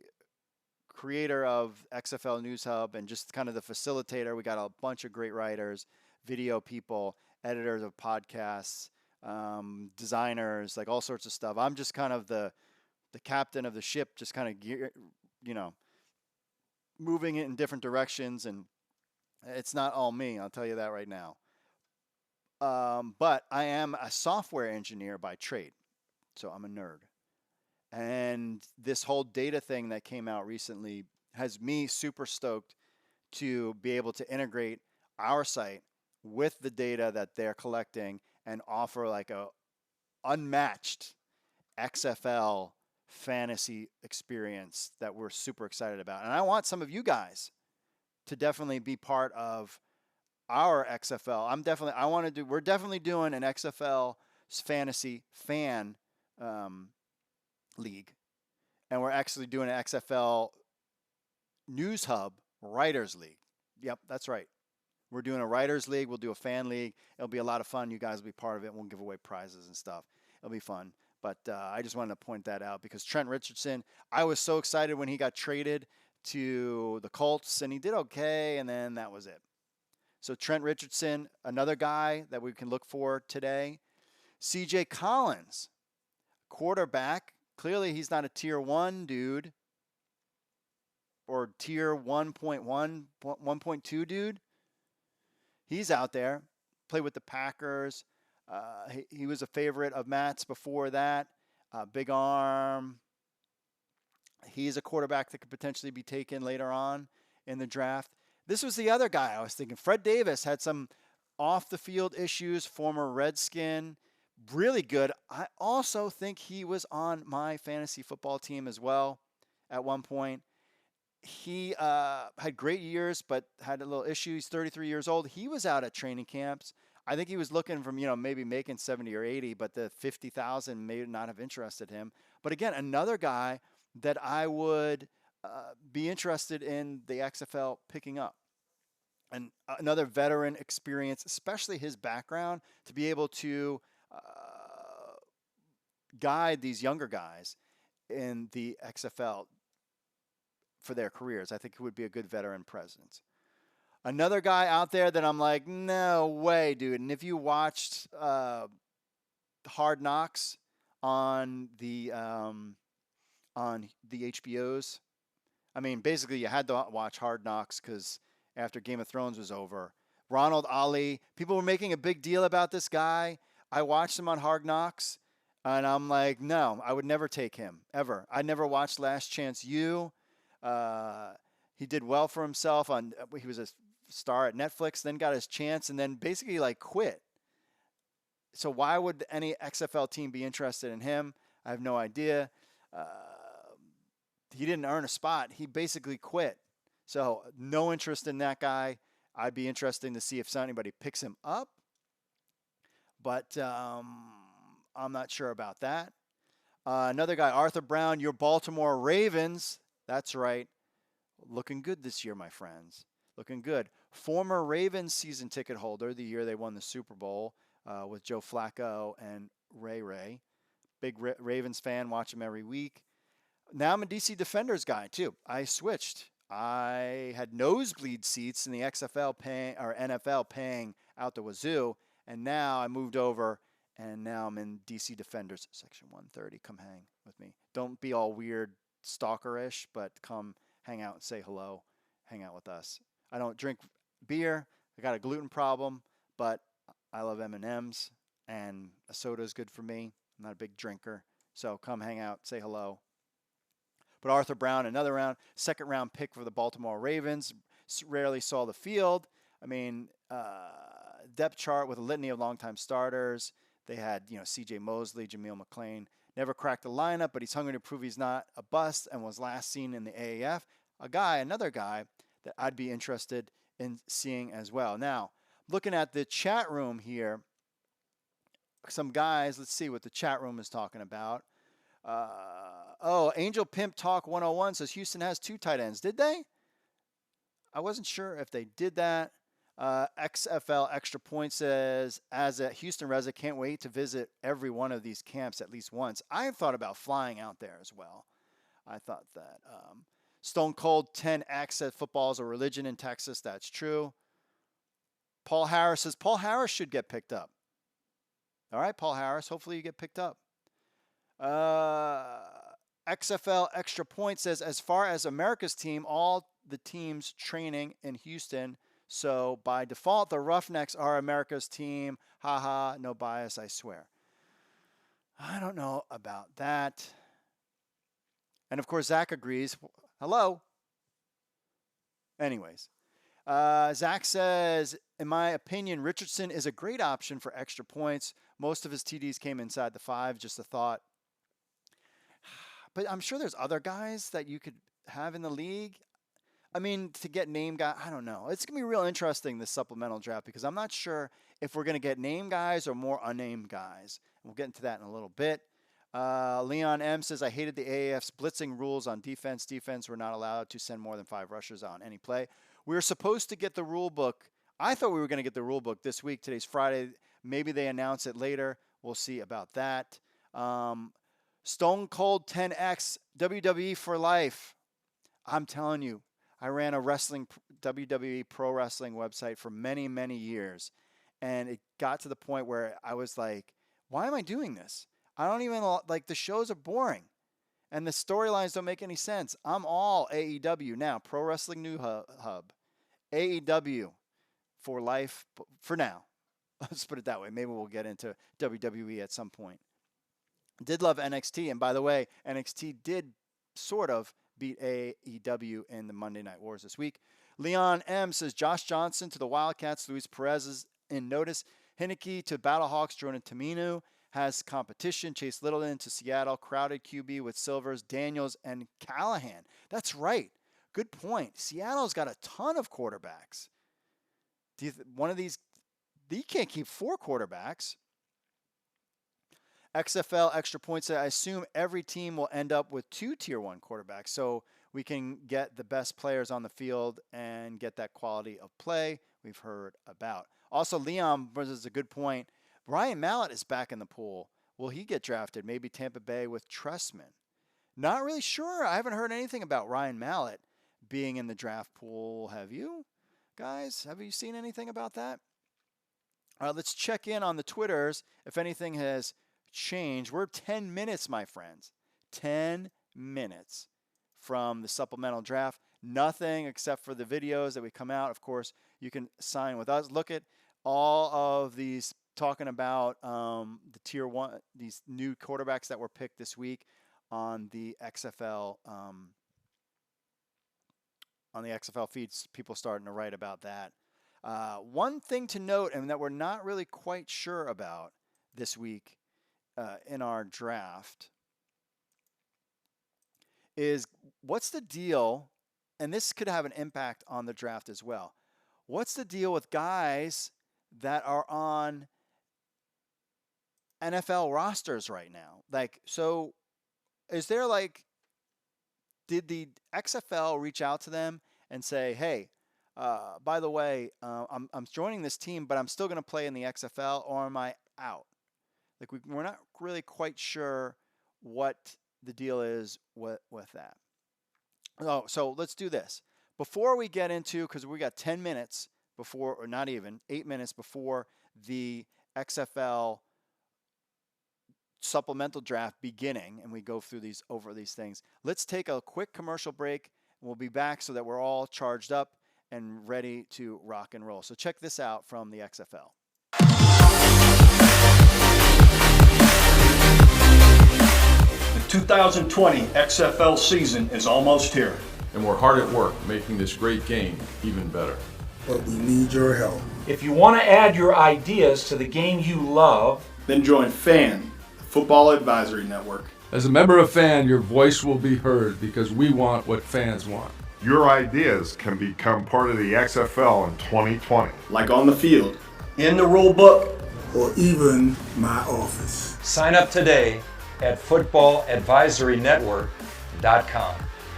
creator of XFL News Hub and just kind of the facilitator, we got a bunch of great writers, video people, editors of podcasts, designers, like all sorts of stuff. I'm just kind of the captain of the ship, just kind of moving it in different directions, and it's not all me, I'll tell you that right now. But I am a software engineer by trade, so I'm a nerd. And this whole data thing that came out recently has me super stoked to be able to integrate our site with the data that they're collecting and offer like a unmatched XFL fantasy experience that we're super excited about. And I want some of you guys to definitely be part of our XFL. We're definitely doing an XFL fantasy fan league. And we're actually doing an XFL News Hub Writers League. Yep, that's right. We're doing a Writers League. We'll do a fan league. It'll be a lot of fun. You guys will be part of it. We'll give away prizes and stuff. It'll be fun. But I just wanted to point that out because Trent Richardson, I was so excited when he got traded to the Colts, and he did okay, and then that was it. So Trent Richardson, another guy that we can look for today. CJ Collins, quarterback. Clearly he's not a tier 1 dude or tier 1.1, 1.2 dude. He's out there. Played with the Packers. He was a favorite of Matt's before that. Big arm. He's a quarterback that could potentially be taken later on in the draft. This was the other guy I was thinking. Fred Davis had some off-the-field issues, former Redskin, really good. I also think he was on my fantasy football team as well at one point. He had great years, but had a little issue. He's 33 years old. He was out at training camps. I think he was looking from, maybe making 70 or 80, but the 50,000 may not have interested him. But again, another guy that I would be interested in the XFL picking up. And another veteran experience, especially his background, to be able to guide these younger guys in the XFL for their careers. I think it would be a good veteran presence. Another guy out there that I'm like, no way, dude. And if you watched Hard Knocks on the HBOs, I mean, basically you had to watch Hard Knocks because after Game of Thrones was over, Ronald Ali, people were making a big deal about this guy. I watched him on Hard Knocks, and I'm like, no, I would never take him, ever. I never watched Last Chance U. He did well for himself. He was a star at Netflix, then got his chance, and then basically quit. So why would any XFL team be interested in him? I have no idea. He didn't earn a spot. He basically quit. So no interest in that guy. I'd be interested to see if anybody picks him up, but I'm not sure about that. Another guy, Arthur Brown, your Baltimore Ravens. That's right. Looking good this year, my friends. Looking good. Former Ravens season ticket holder the year they won the Super Bowl with Joe Flacco and Ray. Big Ravens fan, watch him every week. Now I'm a DC Defenders guy, too. I switched. I had nosebleed seats in the XFL NFL paying out the wazoo, and now I moved over, and now I'm in DC Defenders, section 130. Come hang with me. Don't be all weird stalkerish, but come hang out and say hello. Hang out with us. I don't drink beer. I got a gluten problem, but I love M&Ms, and a soda is good for me. I'm not a big drinker, so come hang out, say hello. But Arthur Brown, another second round pick for the Baltimore Ravens, rarely saw the field. I mean, depth chart with a litany of longtime starters. They had, C.J. Mosley, Jameel McClain. Never cracked the lineup, but he's hungry to prove he's not a bust and was last seen in the AAF. Another guy that I'd be interested in seeing as well. Now, looking at the chat room here, some guys, let's see what the chat room is talking about. Angel Pimp Talk 101 says Houston has 2 tight ends. Did they? I wasn't sure if they did that. XFL Extra Point says, as a Houston resident, can't wait to visit every one of these camps at least once. I have thought about flying out there as well. I thought that. Stone Cold 10X said football is a religion in Texas. That's true. Paul Harris says Paul Harris should get picked up. All right, Paul Harris, hopefully you get picked up. XFL Extra Point says, as far as America's team, all the teams training in Houston. So by default, the Roughnecks are America's team. Haha, no bias, I swear. I don't know about that. And of course, Zach agrees. Hello. Anyways, Zach says, in my opinion, Richardson is a great option for extra points. Most of his TDs came inside the 5, just a thought. But I'm sure there's other guys that you could have in the league. I mean, to get name guys, I don't know. It's going to be real interesting, this supplemental draft, because I'm not sure if we're going to get name guys or more unnamed guys. We'll get into that in a little bit. Leon M. says, I hated the AAF's blitzing rules on defense. Defense were not allowed to send more than 5 rushers on any play. We were supposed to get the rule book. I thought we were going to get the rule book this week. Today's Friday. Maybe they announce it later. We'll see about that. Stone Cold 10X, WWE for life. I'm telling you, I ran a WWE pro wrestling website for many, many years. And it got to the point where I was like, why am I doing this? I don't even like, the shows are boring. And the storylines don't make any sense. I'm all AEW now, Pro Wrestling News Hub. AEW for life, for now. Let's put it that way. Maybe we'll get into WWE at some point. Did love NXT. And by the way, NXT did sort of beat AEW in the Monday Night Wars this week. Leon M. says Josh Johnson to the Wildcats. Luis Perez is in notice. Heineke to Battlehawks. Jordan Taminu. has competition. Chase Littleton to Seattle, crowded QB with Silvers, Daniels, and Callahan. That's right. Good point. Seattle's got a ton of quarterbacks. One of these, you can't keep 4 quarterbacks. XFL extra points. I assume every team will end up with 2 tier 1 quarterbacks, so we can get the best players on the field and get that quality of play we've heard about. Also, Leon brings a good point. Ryan Mallett is back in the pool. Will he get drafted? Maybe Tampa Bay with Trestman. Not really sure. I haven't heard anything about Ryan Mallett being in the draft pool. Have you, guys? Have you seen anything about that? Let's check in on the Twitters if anything has changed. We're 10 minutes, my friends. 10 minutes from the supplemental draft. Nothing except for the videos that we come out. Of course, you can sign with us. Look at all of these talking about the tier 1, these new quarterbacks that were picked this week on the XFL feeds. People starting to write about that. One thing to note, and that we're not really quite sure about this week in our draft, is what's the deal, and this could have an impact on the draft as well. What's the deal with guys that are on NFL rosters right now? Like, so is there did the XFL reach out to them and say, hey, by the way, I'm joining this team, but I'm still going to play in the XFL, or am I out? Like, we're not really quite sure what the deal is with that. Oh, so let's do this. Before we get into, because we got 10 minutes before, or not even, 8 minutes before the XFL supplemental draft beginning, and we go through over these things, let's take a quick commercial break, and we'll be back so that we're all charged up and ready to rock and roll. So check this out from the XFL. The 2020 XFL season is almost here. And we're hard at work making this great game even better. But we need your help. If you want to add your ideas to the game you love, then join FAN, the Football Advisory Network. As a member of FAN, your voice will be heard because we want what fans want. Your ideas can become part of the XFL in 2020. Like on the field, in the rule book, or even my office. Sign up today at footballadvisorynetwork.com.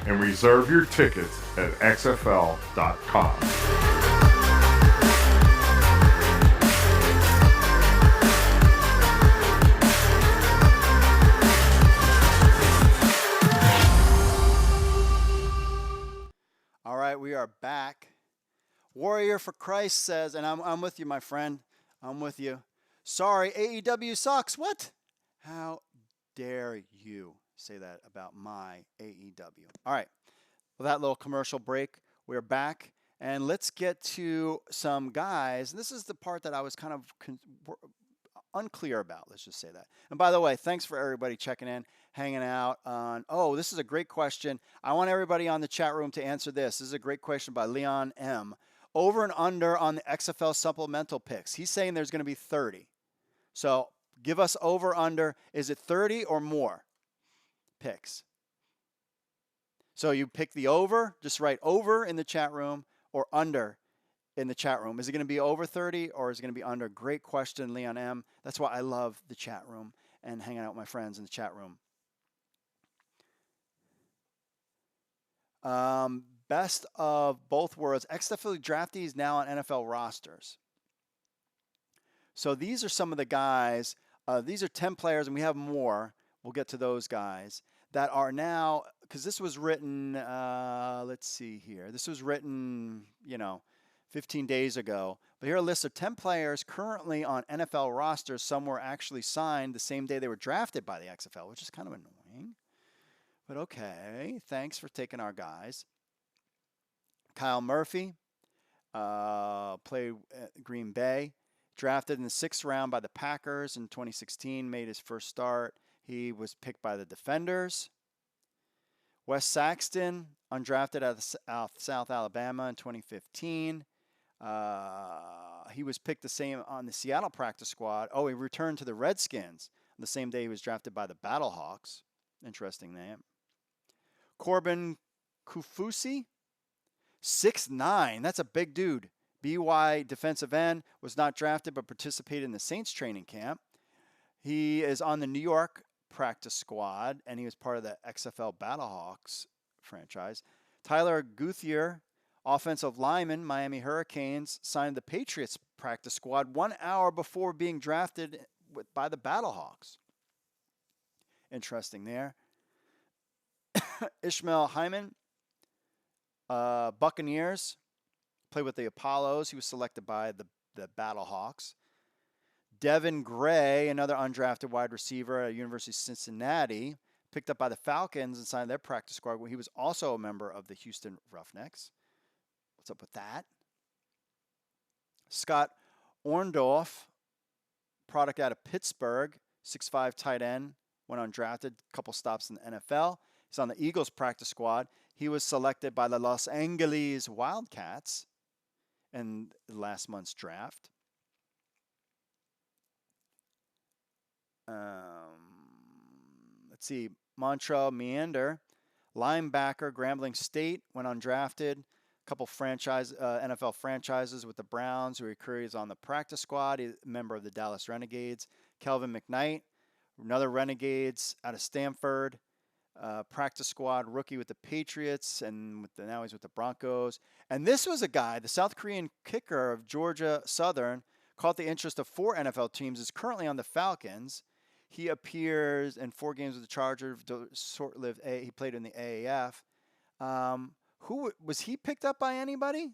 And reserve your tickets at xfl.com. All right, we are back. Warrior for Christ says, and I'm with you, my friend. I'm with you. Sorry, AEW sucks. What? How dare you say that about my AEW? All right. Well, that little commercial break, we're back. And let's get to some guys. This is the part that I was kind of unclear about. Let's just say that. And by the way, thanks for everybody checking in, hanging out on. Oh, this is a great question. I want everybody on the chat room to answer this. This is a great question by Leon M. Over and under on the XFL supplemental picks. He's saying there's going to be 30. So give us over, under. Is it 30 or more picks? So you pick the over, just write over in the chat room, or under in the chat room. Is it going to be over 30 or is it going to be under? Great question, Leon M. That's why I love the chat room and hanging out with my friends in the chat room. Best of both worlds. XFL draftees now on NFL rosters. So these are some of the guys. These are 10 players, and we have more. We'll get to those guys that are now, because this was written, let's see here. This was written, 15 days ago. But here are a list of 10 players currently on NFL rosters. Some were actually signed the same day they were drafted by the XFL, which is kind of annoying. But okay, thanks for taking our guys. Kyle Murphy, played at Green Bay. Drafted in the 6th round by the Packers in 2016, made his first start. He was picked by the Defenders. Wes Saxton, undrafted out of South Alabama in 2015. He was picked the same on the Seattle practice squad. Oh, he returned to the Redskins The same day he was drafted by the Battlehawks. Interesting name. Corbin Kufusi, 6'9". That's a big dude. BY defensive end, was not drafted but participated in the Saints training camp. He is on the New York practice squad, and he was part of the XFL Battlehawks franchise. Tyler Guthier, offensive lineman, Miami Hurricanes, signed the Patriots practice squad 1 hour before being drafted by the Battlehawks. Interesting there. Ishmael Hyman, Buccaneers, played with the Apollos. He was selected by the Battlehawks. Devin Gray, another undrafted wide receiver at University of Cincinnati, picked up by the Falcons and signed their practice squad. He was also a member of the Houston Roughnecks. What's up with that? Scott Orndorff, product out of Pittsburgh, 6'5" tight end, went undrafted, couple stops in the NFL. He's on the Eagles practice squad. He was selected by the Los Angeles Wildcats in last month's draft. Let's see. Montrell Meander, linebacker, Grambling State, went undrafted. A couple NFL franchises with the Browns, who he curries on the practice squad. He's a member of the Dallas Renegades. Kelvin McKnight, another Renegades out of Stanford. Practice squad rookie with the Patriots, and now he's with the Broncos. And this was a guy, the South Korean kicker of Georgia Southern, caught the interest of 4 NFL teams, is currently on the Falcons. He appears in 4 games with the Chargers, short-lived. He played in the AAF. Who was he picked up by anybody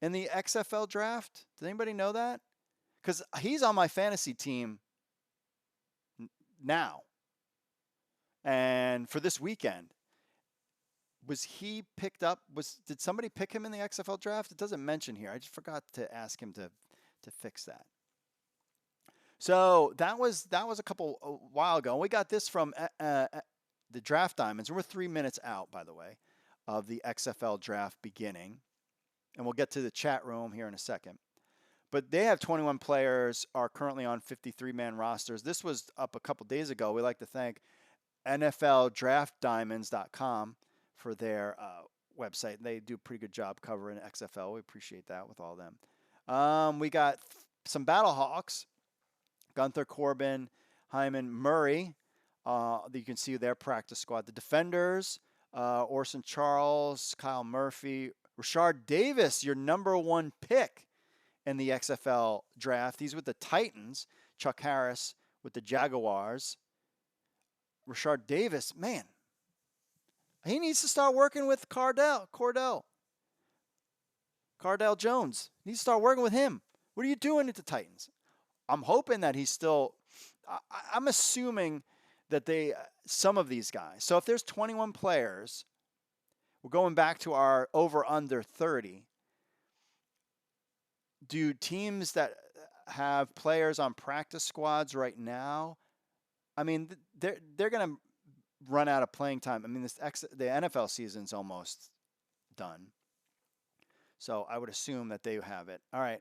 in the XFL draft? Does anybody know that? Because he's on my fantasy team now. And for this weekend, was he picked up? Did somebody pick him in the XFL draft? It doesn't mention here. I just forgot to ask him to fix that. So that was a while ago. We got this from the Draft Diamonds. We're 3 minutes out, by the way, of the XFL draft beginning, and we'll get to the chat room here in a second. But they have 21 players are currently on 53-man rosters. This was up a couple days ago. We like to thank NFLDraftDiamonds.com for their website. They do a pretty good job covering XFL. We appreciate that with all of them. We got some Battlehawks, Gunther, Corbin, Hyman, Murray. You can see their practice squad. The Defenders, Orson Charles, Kyle Murphy, Rashard Davis, your number 1 pick in the XFL draft. He's with the Titans. Chuck Harris with the Jaguars. Rashard Davis, man, he needs to start working with Cardell Jones. He needs to start working with him. What are you doing at the Titans? I'm hoping that he's still. I'm assuming that some of these guys. So if there's 21 players, we're going back to our over/under 30. Do teams that have players on practice squads right now? I mean, they're going to run out of playing time. I mean, the NFL season's almost done. So I would assume that they have it. All right.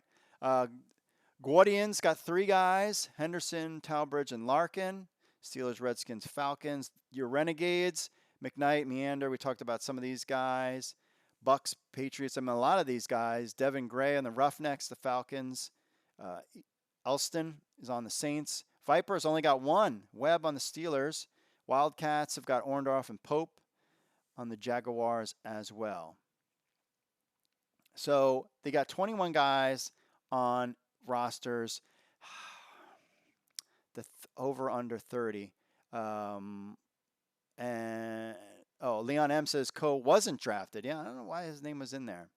Guardians got 3 guys, Henderson, Talbridge, and Larkin. Steelers, Redskins, Falcons. Your Renegades, McKnight, Meander. We talked about some of these guys. Bucks, Patriots. I mean, a lot of these guys. Devin Gray on the Roughnecks, the Falcons. Elston is on the Saints. Vipers only got 1. Webb on the Steelers. Wildcats have got Orndorff and Pope on the Jaguars as well. So they got 21 guys on rosters. The over under 30. Leon M says Coe wasn't drafted. Yeah, I don't know why his name was in there.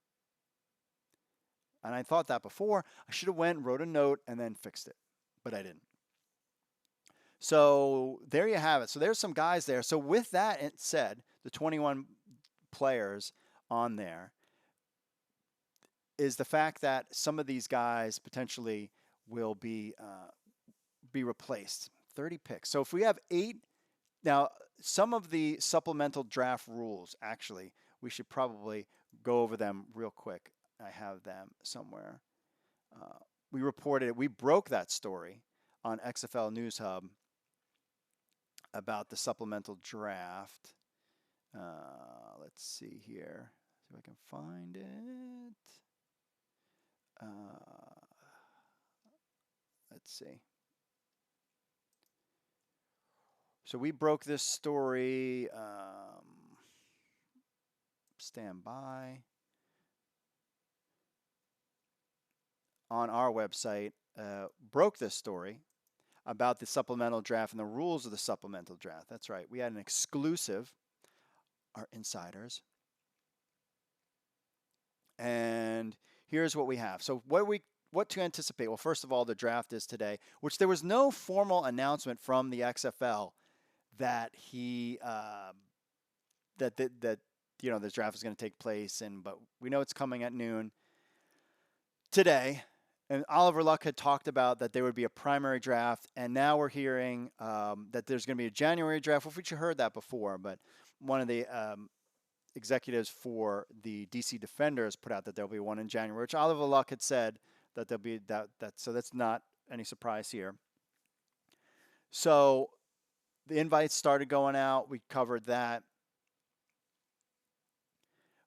And I thought that before. I should have went, wrote a note, and then fixed it. But I didn't. So there you have it. So there's some guys there. So with that said, the 21 players on there is the fact that some of these guys potentially will be replaced. 30 picks. So if we have 8, now some of the supplemental draft rules, actually, we should probably go over them real quick. I have them somewhere. We broke that story on XFL News Hub about the supplemental draft. Let's see here. See if I can find it. Let's see. So we broke this story. Stand by. On our website, broke this story about the supplemental draft and the rules of the supplemental draft. That's right. We had an exclusive, our insiders. And here's what we have. So what to anticipate? Well, first of all, the draft is today, which there was no formal announcement from the XFL that this draft is going to take place, but we know it's coming at noon today. And Oliver Luck had talked about that there would be a primary draft, and now we're hearing that there's going to be a January draft. Well, we heard that before, but one of the executives for the DC Defenders put out that there'll be one in January, which Oliver Luck had said that there'll be that. So that's not any surprise here. So the invites started going out. We covered that.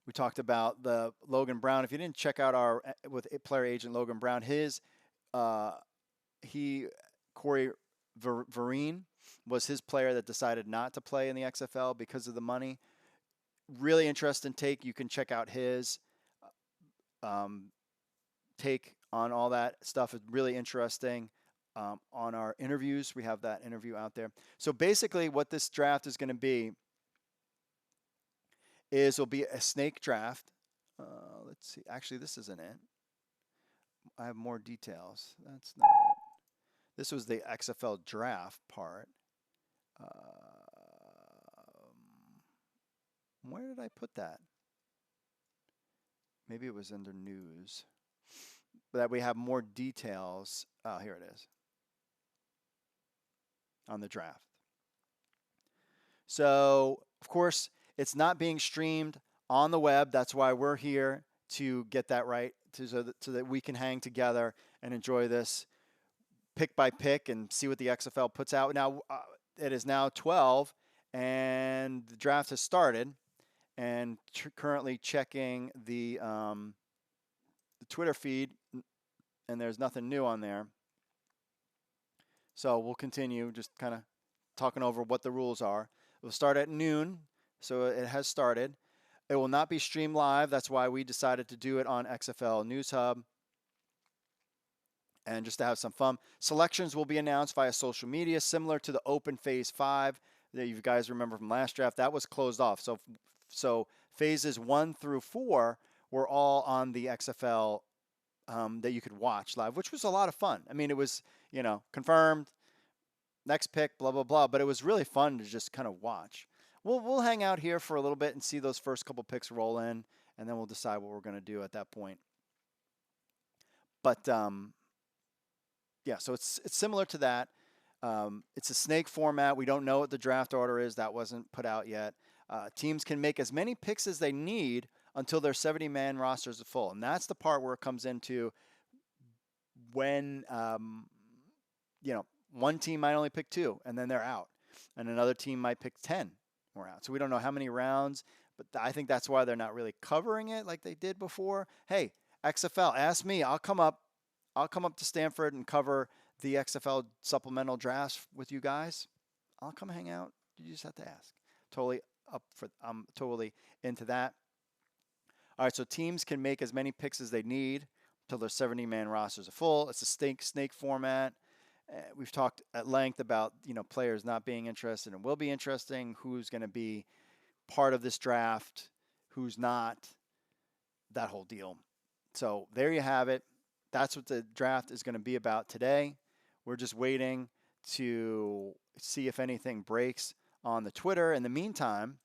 We talked about the Logan Brown. If you didn't check out our with player agent Logan Brown, Corey Vereen was his player that decided not to play in the XFL because of the money. Really interesting take. You can check out his take on all that stuff. It's really interesting. On our interviews, we have that interview out there. So basically what this draft is going to be it'll be a snake draft. Let's see. Actually, this isn't it. I have more details. That's not it. This was the XFL draft part. Where did I put that? Maybe it was under news. But that we have more details. Oh, here it is. On the draft. So, of course, it's not being streamed on the web. That's why we're here to get that right, so that we can hang together and enjoy this pick by pick and see what the XFL puts out. Now, it is now 12, and the draft has started. And currently checking the Twitter feed, and there's nothing new on there. So we'll continue just kind of talking over what the rules are. It will start at noon. So it has started. It will not be streamed live. That's why we decided to do it on XFL News Hub. And just to have some fun. Selections will be announced via social media, similar to the Open Phase 5 that you guys remember from last draft. That was closed off. So phases 1 through 4 were all on the XFL that you could watch live, which was a lot of fun. I mean, it was, confirmed, next pick, blah, blah, blah. But it was really fun to just kind of watch. We'll hang out here for a little bit and see those first couple picks roll in, and then we'll decide what we're going to do at that point. But yeah, so it's similar to that. It's a snake format. We don't know what the draft order is. That wasn't put out yet. Teams can make as many picks as they need until their 70-man rosters are full, and that's the part where it comes into when one team might only pick 2, and then they're out, and another team might pick 10. We're out. So we don't know how many rounds, but I think that's why they're not really covering it like they did before. Hey, XFL, ask me. I'll come up to Stanford and cover the XFL supplemental drafts with you guys. I'll come hang out. You just have to ask. I'm totally into that. All right, so teams can make as many picks as they need until their 70-man rosters are full. It's a snake format. We've talked at length about players not being interested and will be interesting, who's going to be part of this draft, who's not, that whole deal. So there you have it. That's what the draft is going to be about today. We're just waiting to see if anything breaks on the Twitter. In the meantime,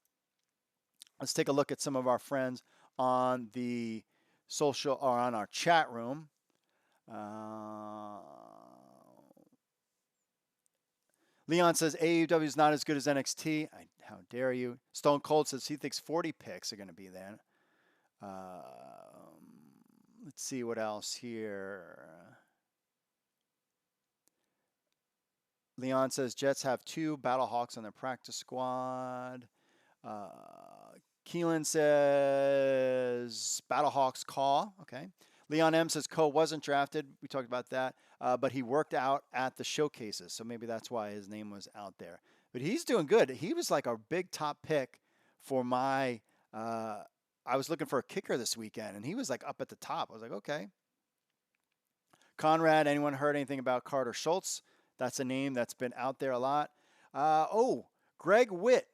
let's take a look at some of our friends on the social or on our chat room. Leon says AEW is not as good as NXT. How dare you? Stone Cold says he thinks 40 picks are going to be there. Let's see what else here. Leon says Jets have 2 Battlehawks on their practice squad. Keelan says Battlehawks call. Okay. Leon M says Coe wasn't drafted. We talked about that. But he worked out at the showcases. So maybe that's why his name was out there. But he's doing good. He was like a big top pick for my I was looking for a kicker this weekend, and he was like up at the top. I was like, okay. Conrad, anyone heard anything about Carter Schultz? That's a name that's been out there a lot. Greg Witt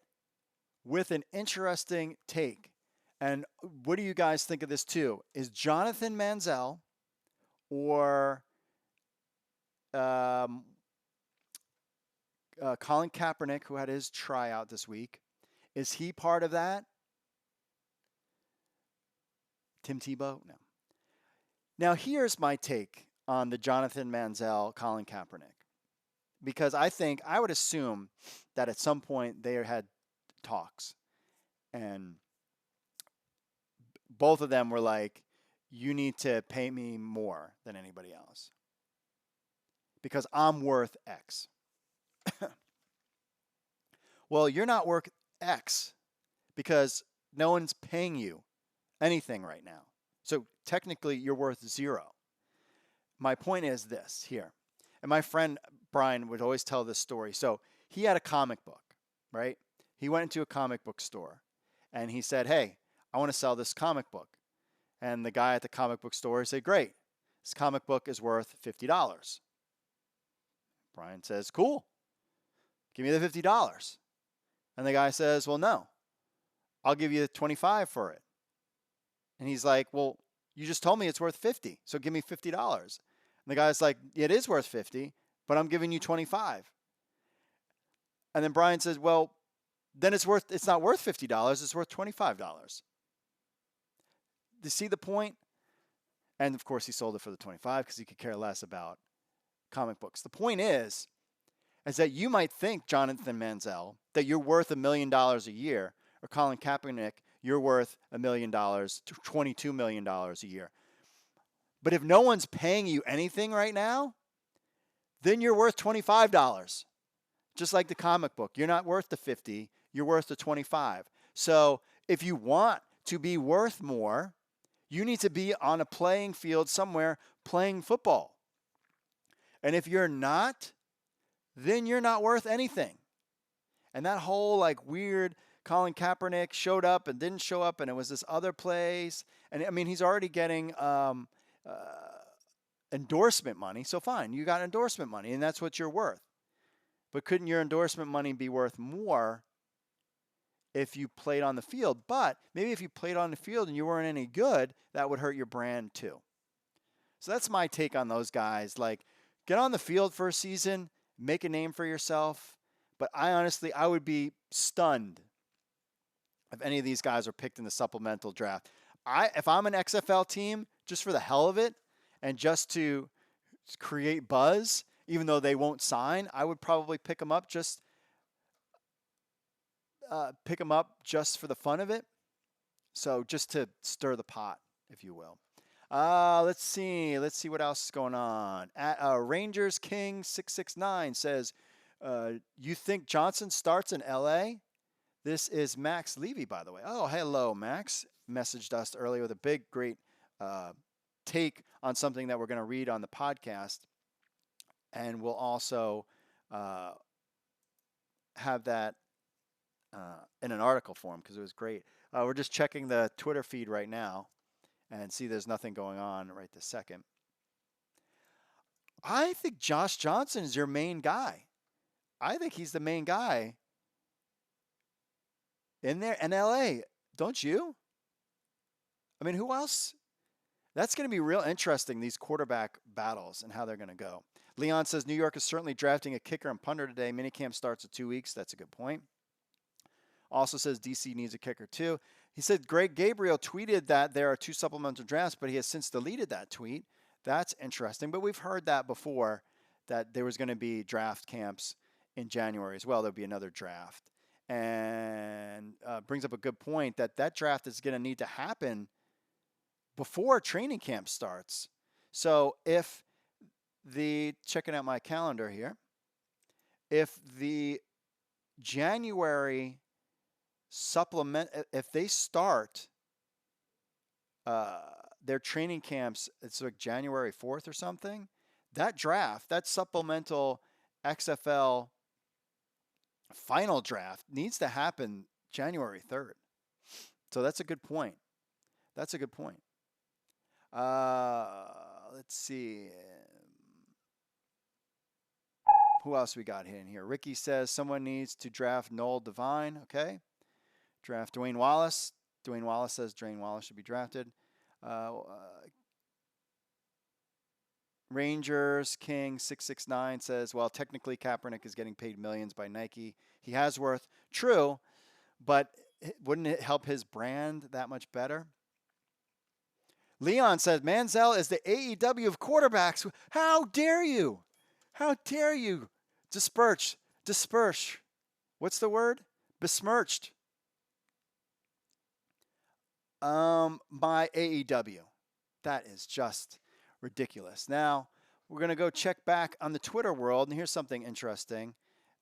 with an interesting take. And what do you guys think of this too? Is Jonathan Manziel or Colin Kaepernick, who had his tryout this week, is he part of that? Tim Tebow? No. Now, here's my take on the Jonathan Manziel, Colin Kaepernick. Because I would assume that at some point they had talks. And both of them were like, you need to pay me more than anybody else. Because I'm worth X. Well, you're not worth X because no one's paying you anything right now. So technically, you're worth 0. My point is this here. And my friend Brian would always tell this story. So he had a comic book, right? He went into a comic book store and he said, hey, I want to sell this comic book. And the guy at the comic book store said, great. This comic book is worth $50. Brian says, cool. Give me the $50. And the guy says, well, no. I'll give you $25 for it. And he's like, well, you just told me it's worth $50, so give me $50. And the guy's like, it is worth $50, but I'm giving you $25. And then Brian says, well, then it's not worth $50, it's worth $25. Do you see the point? And of course he sold it for the $25 because he could care less about comic books. The point is that you might think, Jonathan Manziel, that you're worth $1 million a year, or Colin Kaepernick, you're worth $1 million to $22 million a year. But if no one's paying you anything right now, then you're worth $25. Just like the comic book. You're not worth the $50, you're worth the $25. So if you want to be worth more, you need to be on a playing field somewhere playing football. And if you're not, then you're not worth anything. And that whole like weird Colin Kaepernick showed up and didn't show up, and it was this other place. And I mean, he's already getting endorsement money. So fine, you got endorsement money, and that's what you're worth. But couldn't your endorsement money be worth more if you played on the field? But maybe if you played on the field and you weren't any good, that would hurt your brand too. So that's my take on those guys. Like, get on the field for a season, make a name for yourself. But I would be stunned if any of these guys are picked in the supplemental draft. If I'm an XFL team, just for the hell of it, and just to create buzz, even though they won't sign, I would probably pick them up just for the fun of it. So just to stir the pot, if you will. Let's see what else is going on. Rangers King 669 says, you think Johnson starts in LA? This is Max Levy, by the way. Oh, hello, Max. Messaged us earlier with a big, great take on something that we're going to read on the podcast. And we'll also have that in an article form because it was great. We're just checking the Twitter feed right now and see there's nothing going on right this second. I think Josh Johnson is your main guy. I think he's the main guy in there in LA. Don't you? I mean, who else? That's going to be real interesting, these quarterback battles and how they're going to go. Leon says New York is certainly drafting a kicker and punter today. Minicamp starts in 2 weeks. That's a good point. Also says DC needs a kicker too. He said Greg Gabriel tweeted that there are 2 supplemental drafts, but he has since deleted that tweet. That's interesting. But we've heard that before, that there was going to be draft camps in January as well. There'll be another draft. And brings up a good point that draft is going to need to happen before training camp starts. So if checking out my calendar here, if the January supplement, if they start their training camps, it's like January 4th or something, that draft, that supplemental XFL final draft needs to happen January 3rd. So that's a good point. That's a good point. Let's see. Who else we got in here? Ricky says someone needs to draft Noel Devine. Okay. Draft Dwayne Wallace. Dwayne Wallace says Dwayne Wallace should be drafted. Rangers King 669 says, well, technically Kaepernick is getting paid millions by Nike. He has worth. True, but wouldn't it help his brand that much better? Leon says, Manziel is the AEW of quarterbacks. How dare you? How dare you? Disperse. What's the word? Besmirched. By AEW. That is just ridiculous. Now, we're going to go check back on the Twitter world, and here's something interesting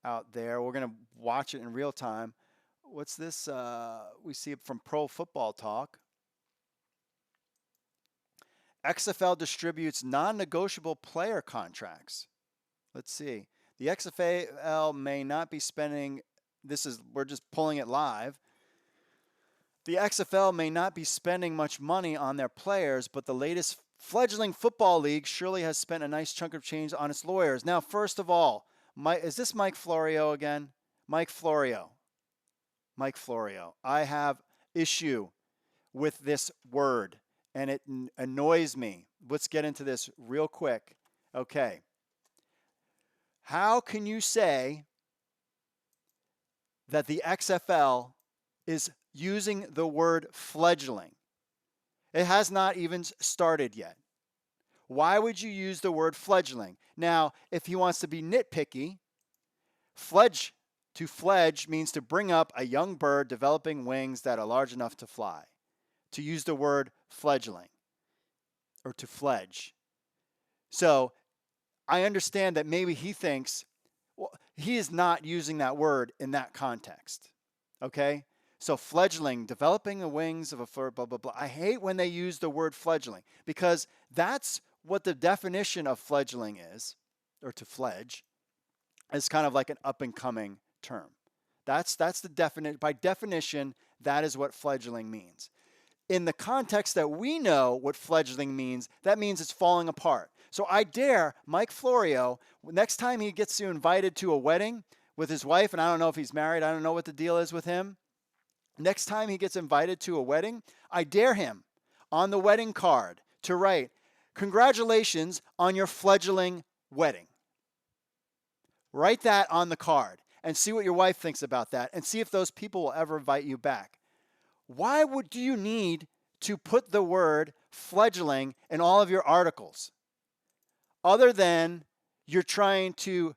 out there. We're going to watch it in real time. What's this? We see it from Pro Football Talk. XFL distributes non-negotiable player contracts. Let's see. The XFL may not be spending, we're just pulling it live. The XFL may not be spending much money on their players, but the latest fledgling football league surely has spent a nice chunk of change on its lawyers. Now, first of all, is this Mike Florio again? Mike Florio. I have issue with this word, and it annoys me. Let's get into this real quick. Okay. How can you say that the XFL is using the word fledgling? It has not even started yet. Why would you use the word fledgling? Now, if he wants to be nitpicky, to fledge means to bring up a young bird developing wings that are large enough to fly. To use the word fledgling or to fledge. So I understand that maybe he thinks, well, he is not using that word in that context. Okay? So fledgling, developing the wings of a bird, blah, blah, blah. I hate when they use the word fledgling because that's what the definition of fledgling is, or to fledge. It's kind of like an up-and-coming term. That's the definition. By definition, that is what fledgling means. In the context that we know what fledgling means, that means it's falling apart. So I dare Mike Florio, next time he gets invited to a wedding with his wife, and I don't know if he's married, I don't know what the deal is with him. Next time he gets invited to a wedding, I dare him on the wedding card to write, "Congratulations on your fledgling wedding." Write that on the card and see what your wife thinks about that and see if those people will ever invite you back. Why do you need to put the word fledgling in all of your articles? Other than you're trying to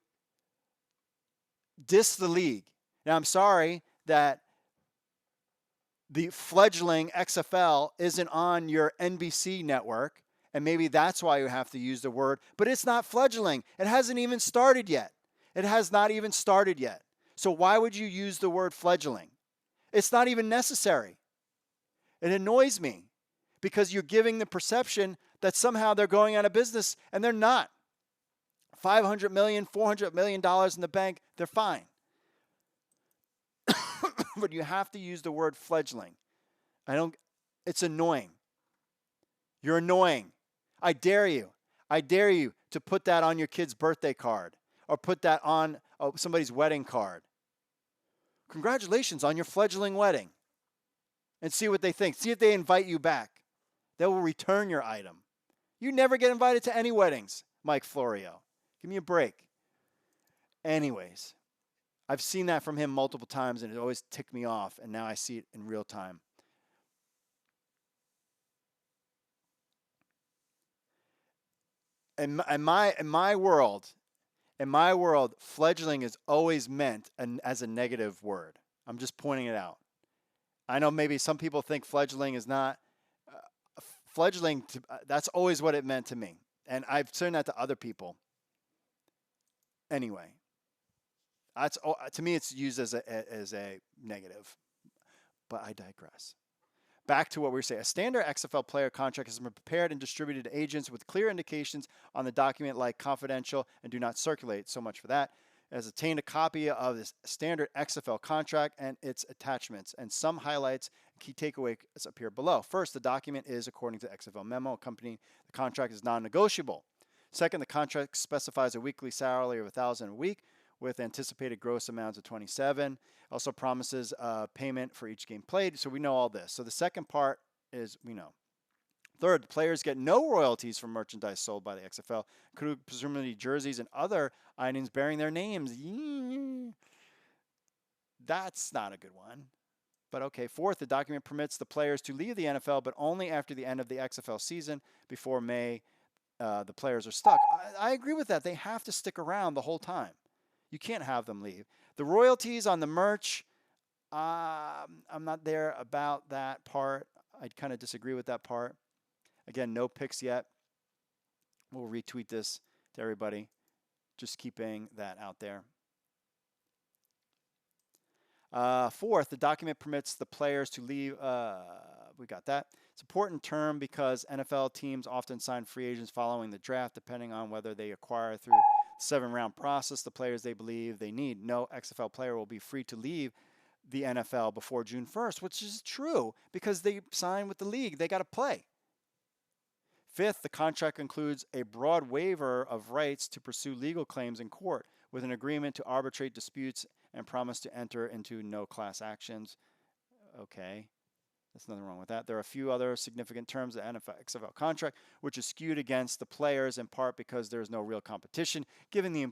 diss the league. Now, I'm sorry that the fledgling XFL isn't on your NBC network, and maybe that's why you have to use the word, but it's not fledgling. It hasn't even started yet. It has not even started yet. So why would you use the word fledgling? It's not even necessary. It annoys me because you're giving the perception that somehow they're going out of business, and they're not. $500 million, $400 million in the bank, they're fine. But you have to use the word fledgling. It's annoying. You're annoying. I dare you to put that on your kid's birthday card or put that on somebody's wedding card. Congratulations on your fledgling wedding. And see what they think. See if they invite you back. They will return your item. You never get invited to any weddings, Mike Florio. Give me a break. Anyways, I've seen that from him multiple times, and it always ticked me off, and now I see it in real time. In my world, fledgling is always meant as a negative word. I'm just pointing it out. I know maybe some people think fledgling is not. Fledgling, that's always what it meant to me. And I've said that to other people. Anyway, To me, it's used as a negative, but I digress. Back to what we were saying. A standard XFL player contract has been prepared and distributed to agents with clear indications on the document like confidential and do not circulate. So much for that. Has obtained a copy of this standard XFL contract and its attachments, and some highlights and key takeaways appear below. First, the document is, according to the XFL memo accompanying the contract, is non-negotiable. Second, the contract specifies a weekly salary of $1,000 a week with anticipated gross amounts of $27,000. Also promises payment for each game played. So we know all this. So the second part is we know. Third, the players get no royalties from merchandise sold by the XFL, including presumably jerseys and other items bearing their names. That's not a good one. But okay. Fourth, the document permits the players to leave the NFL, but only after the end of the XFL season. Before May, the players are stuck. I agree with that. They have to stick around the whole time. You can't have them leave. The royalties on the merch, I'm not there about that part. I kind of disagree with that part. Again, no picks yet. We'll retweet this to everybody. Just keeping that out there. Fourth, the document permits the players to leave. We got that. It's an important term because NFL teams often sign free agents following the draft, depending on whether they acquire through the 7-round process the players they believe they need. No XFL player will be free to leave the NFL before June 1st, which is true because they sign with the league. They got to play. Fifth, the contract includes a broad waiver of rights to pursue legal claims in court with an agreement to arbitrate disputes and promise to enter into no class actions. Okay. There's nothing wrong with that. There are a few other significant terms of the XFL contract, which is skewed against the players in part because there's no real competition. Given the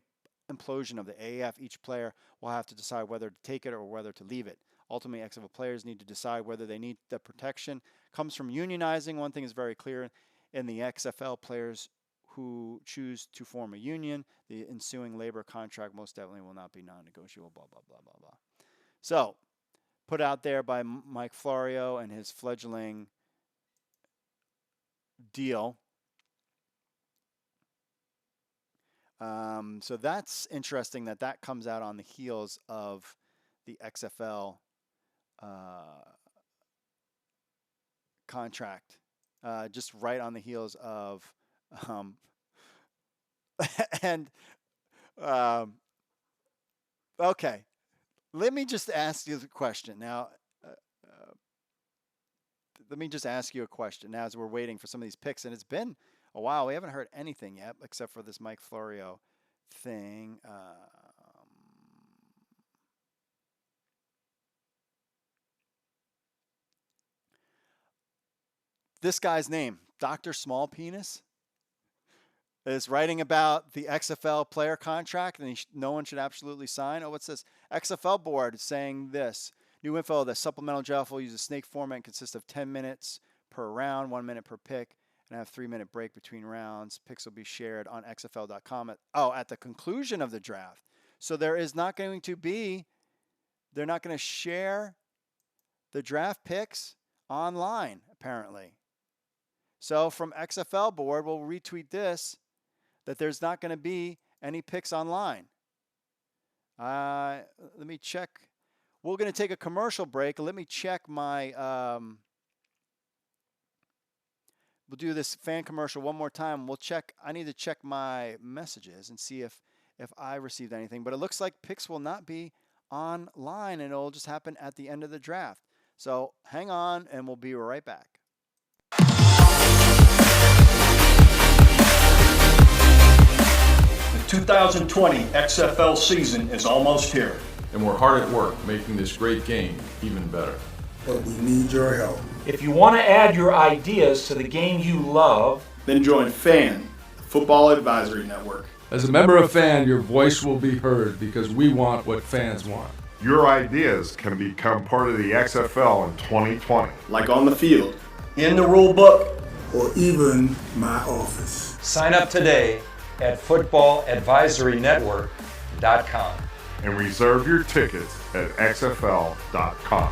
implosion of the AAF, each player will have to decide whether to take it or whether to leave it. Ultimately, XFL players need to decide whether they need the protection. Comes from unionizing. One thing is very clear. In the XFL, players who choose to form a union, the ensuing labor contract most definitely will not be non-negotiable, blah, blah, blah, blah, blah. So, put out there by Mike Florio and his fledgling deal. So that's interesting that comes out on the heels of the XFL contract. Just right on the heels of, okay. Let me just ask you the question now. Let me just ask you a question now as we're waiting for some of these picks, and it's been a while. We haven't heard anything yet except for this Mike Florio thing. This guy's name, Dr. Small Penis, is writing about the XFL player contract, and no one should absolutely sign. Oh, what's this? XFL board is saying this. New info, the supplemental draft will use a snake format and consists of 10 minutes per round, 1 minute per pick, and have 3-minute break between rounds. Picks will be shared on XFL.com at the conclusion of the draft. So there is not going to be, they're not going to share the draft picks online, apparently. So from XFL board, we'll retweet this, that there's not going to be any picks online. Let me check. We're going to take a commercial break. Let me check my, we'll do this fan commercial one more time. I need to check my messages and see if I received anything. But it looks like picks will not be online, and it'll just happen at the end of the draft. So hang on, and we'll be right back. The 2020 XFL season is almost here. And we're hard at work making this great game even better. But we need your help. If you want to add your ideas to the game you love, Then join FAN, the Football Advisory Network. As a member of FAN, your voice will be heard because we want what fans want. Your ideas can become part of the XFL in 2020. Like on the field, in the rule book, Or even my office. sign up today at footballadvisorynetwork.com. And reserve your tickets at XFL.com.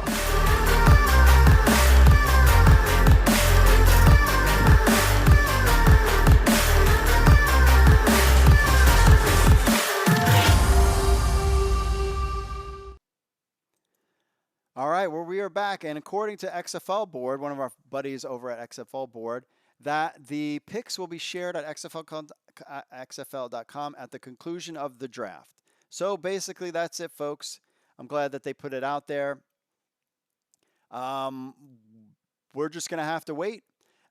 are back, and according to XFL Board, one of our buddies over at XFL Board, that the picks will be shared at XFL.com at the conclusion of the draft. So basically, that's it, folks. I'm glad that they put it out there. We're just going to have to wait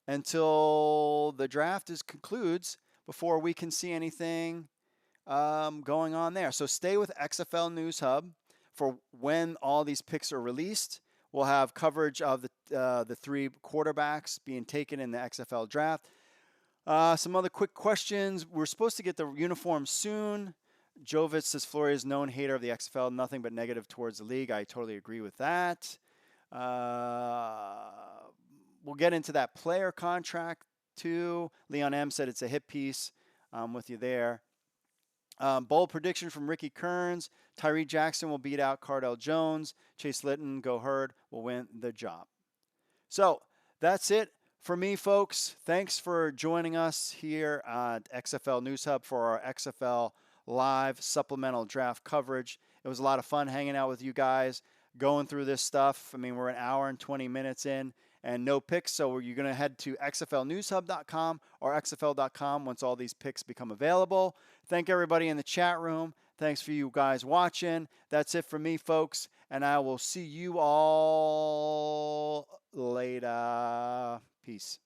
until the draft concludes before we can see anything going on there. So stay with XFL News Hub for when all these picks are released. We'll have coverage of the 3 quarterbacks being taken in the XFL draft. Some other quick questions. We're supposed to get the uniform soon. Jovitz says Flory is known hater of the XFL, nothing but negative towards the league. I totally agree with that. We'll get into that player contract too. Leon M said it's a hit piece. I'm with you there. Bold prediction from Ricky Kearns. Tyree Jackson will beat out Cardell Jones. Chase Litton, go Herd, will win the job. So that's it for me, folks. Thanks for joining us here at XFL News Hub for our XFL Live Supplemental Draft Coverage. It was a lot of fun hanging out with you guys, going through this stuff. I mean, we're an hour and 20 minutes in and no picks, so you're going to head to xflnewshub.com or xfl.com once all these picks become available. Thank everybody in the chat room. Thanks for you guys watching. That's it for me, folks, and I will see you all later. Peace.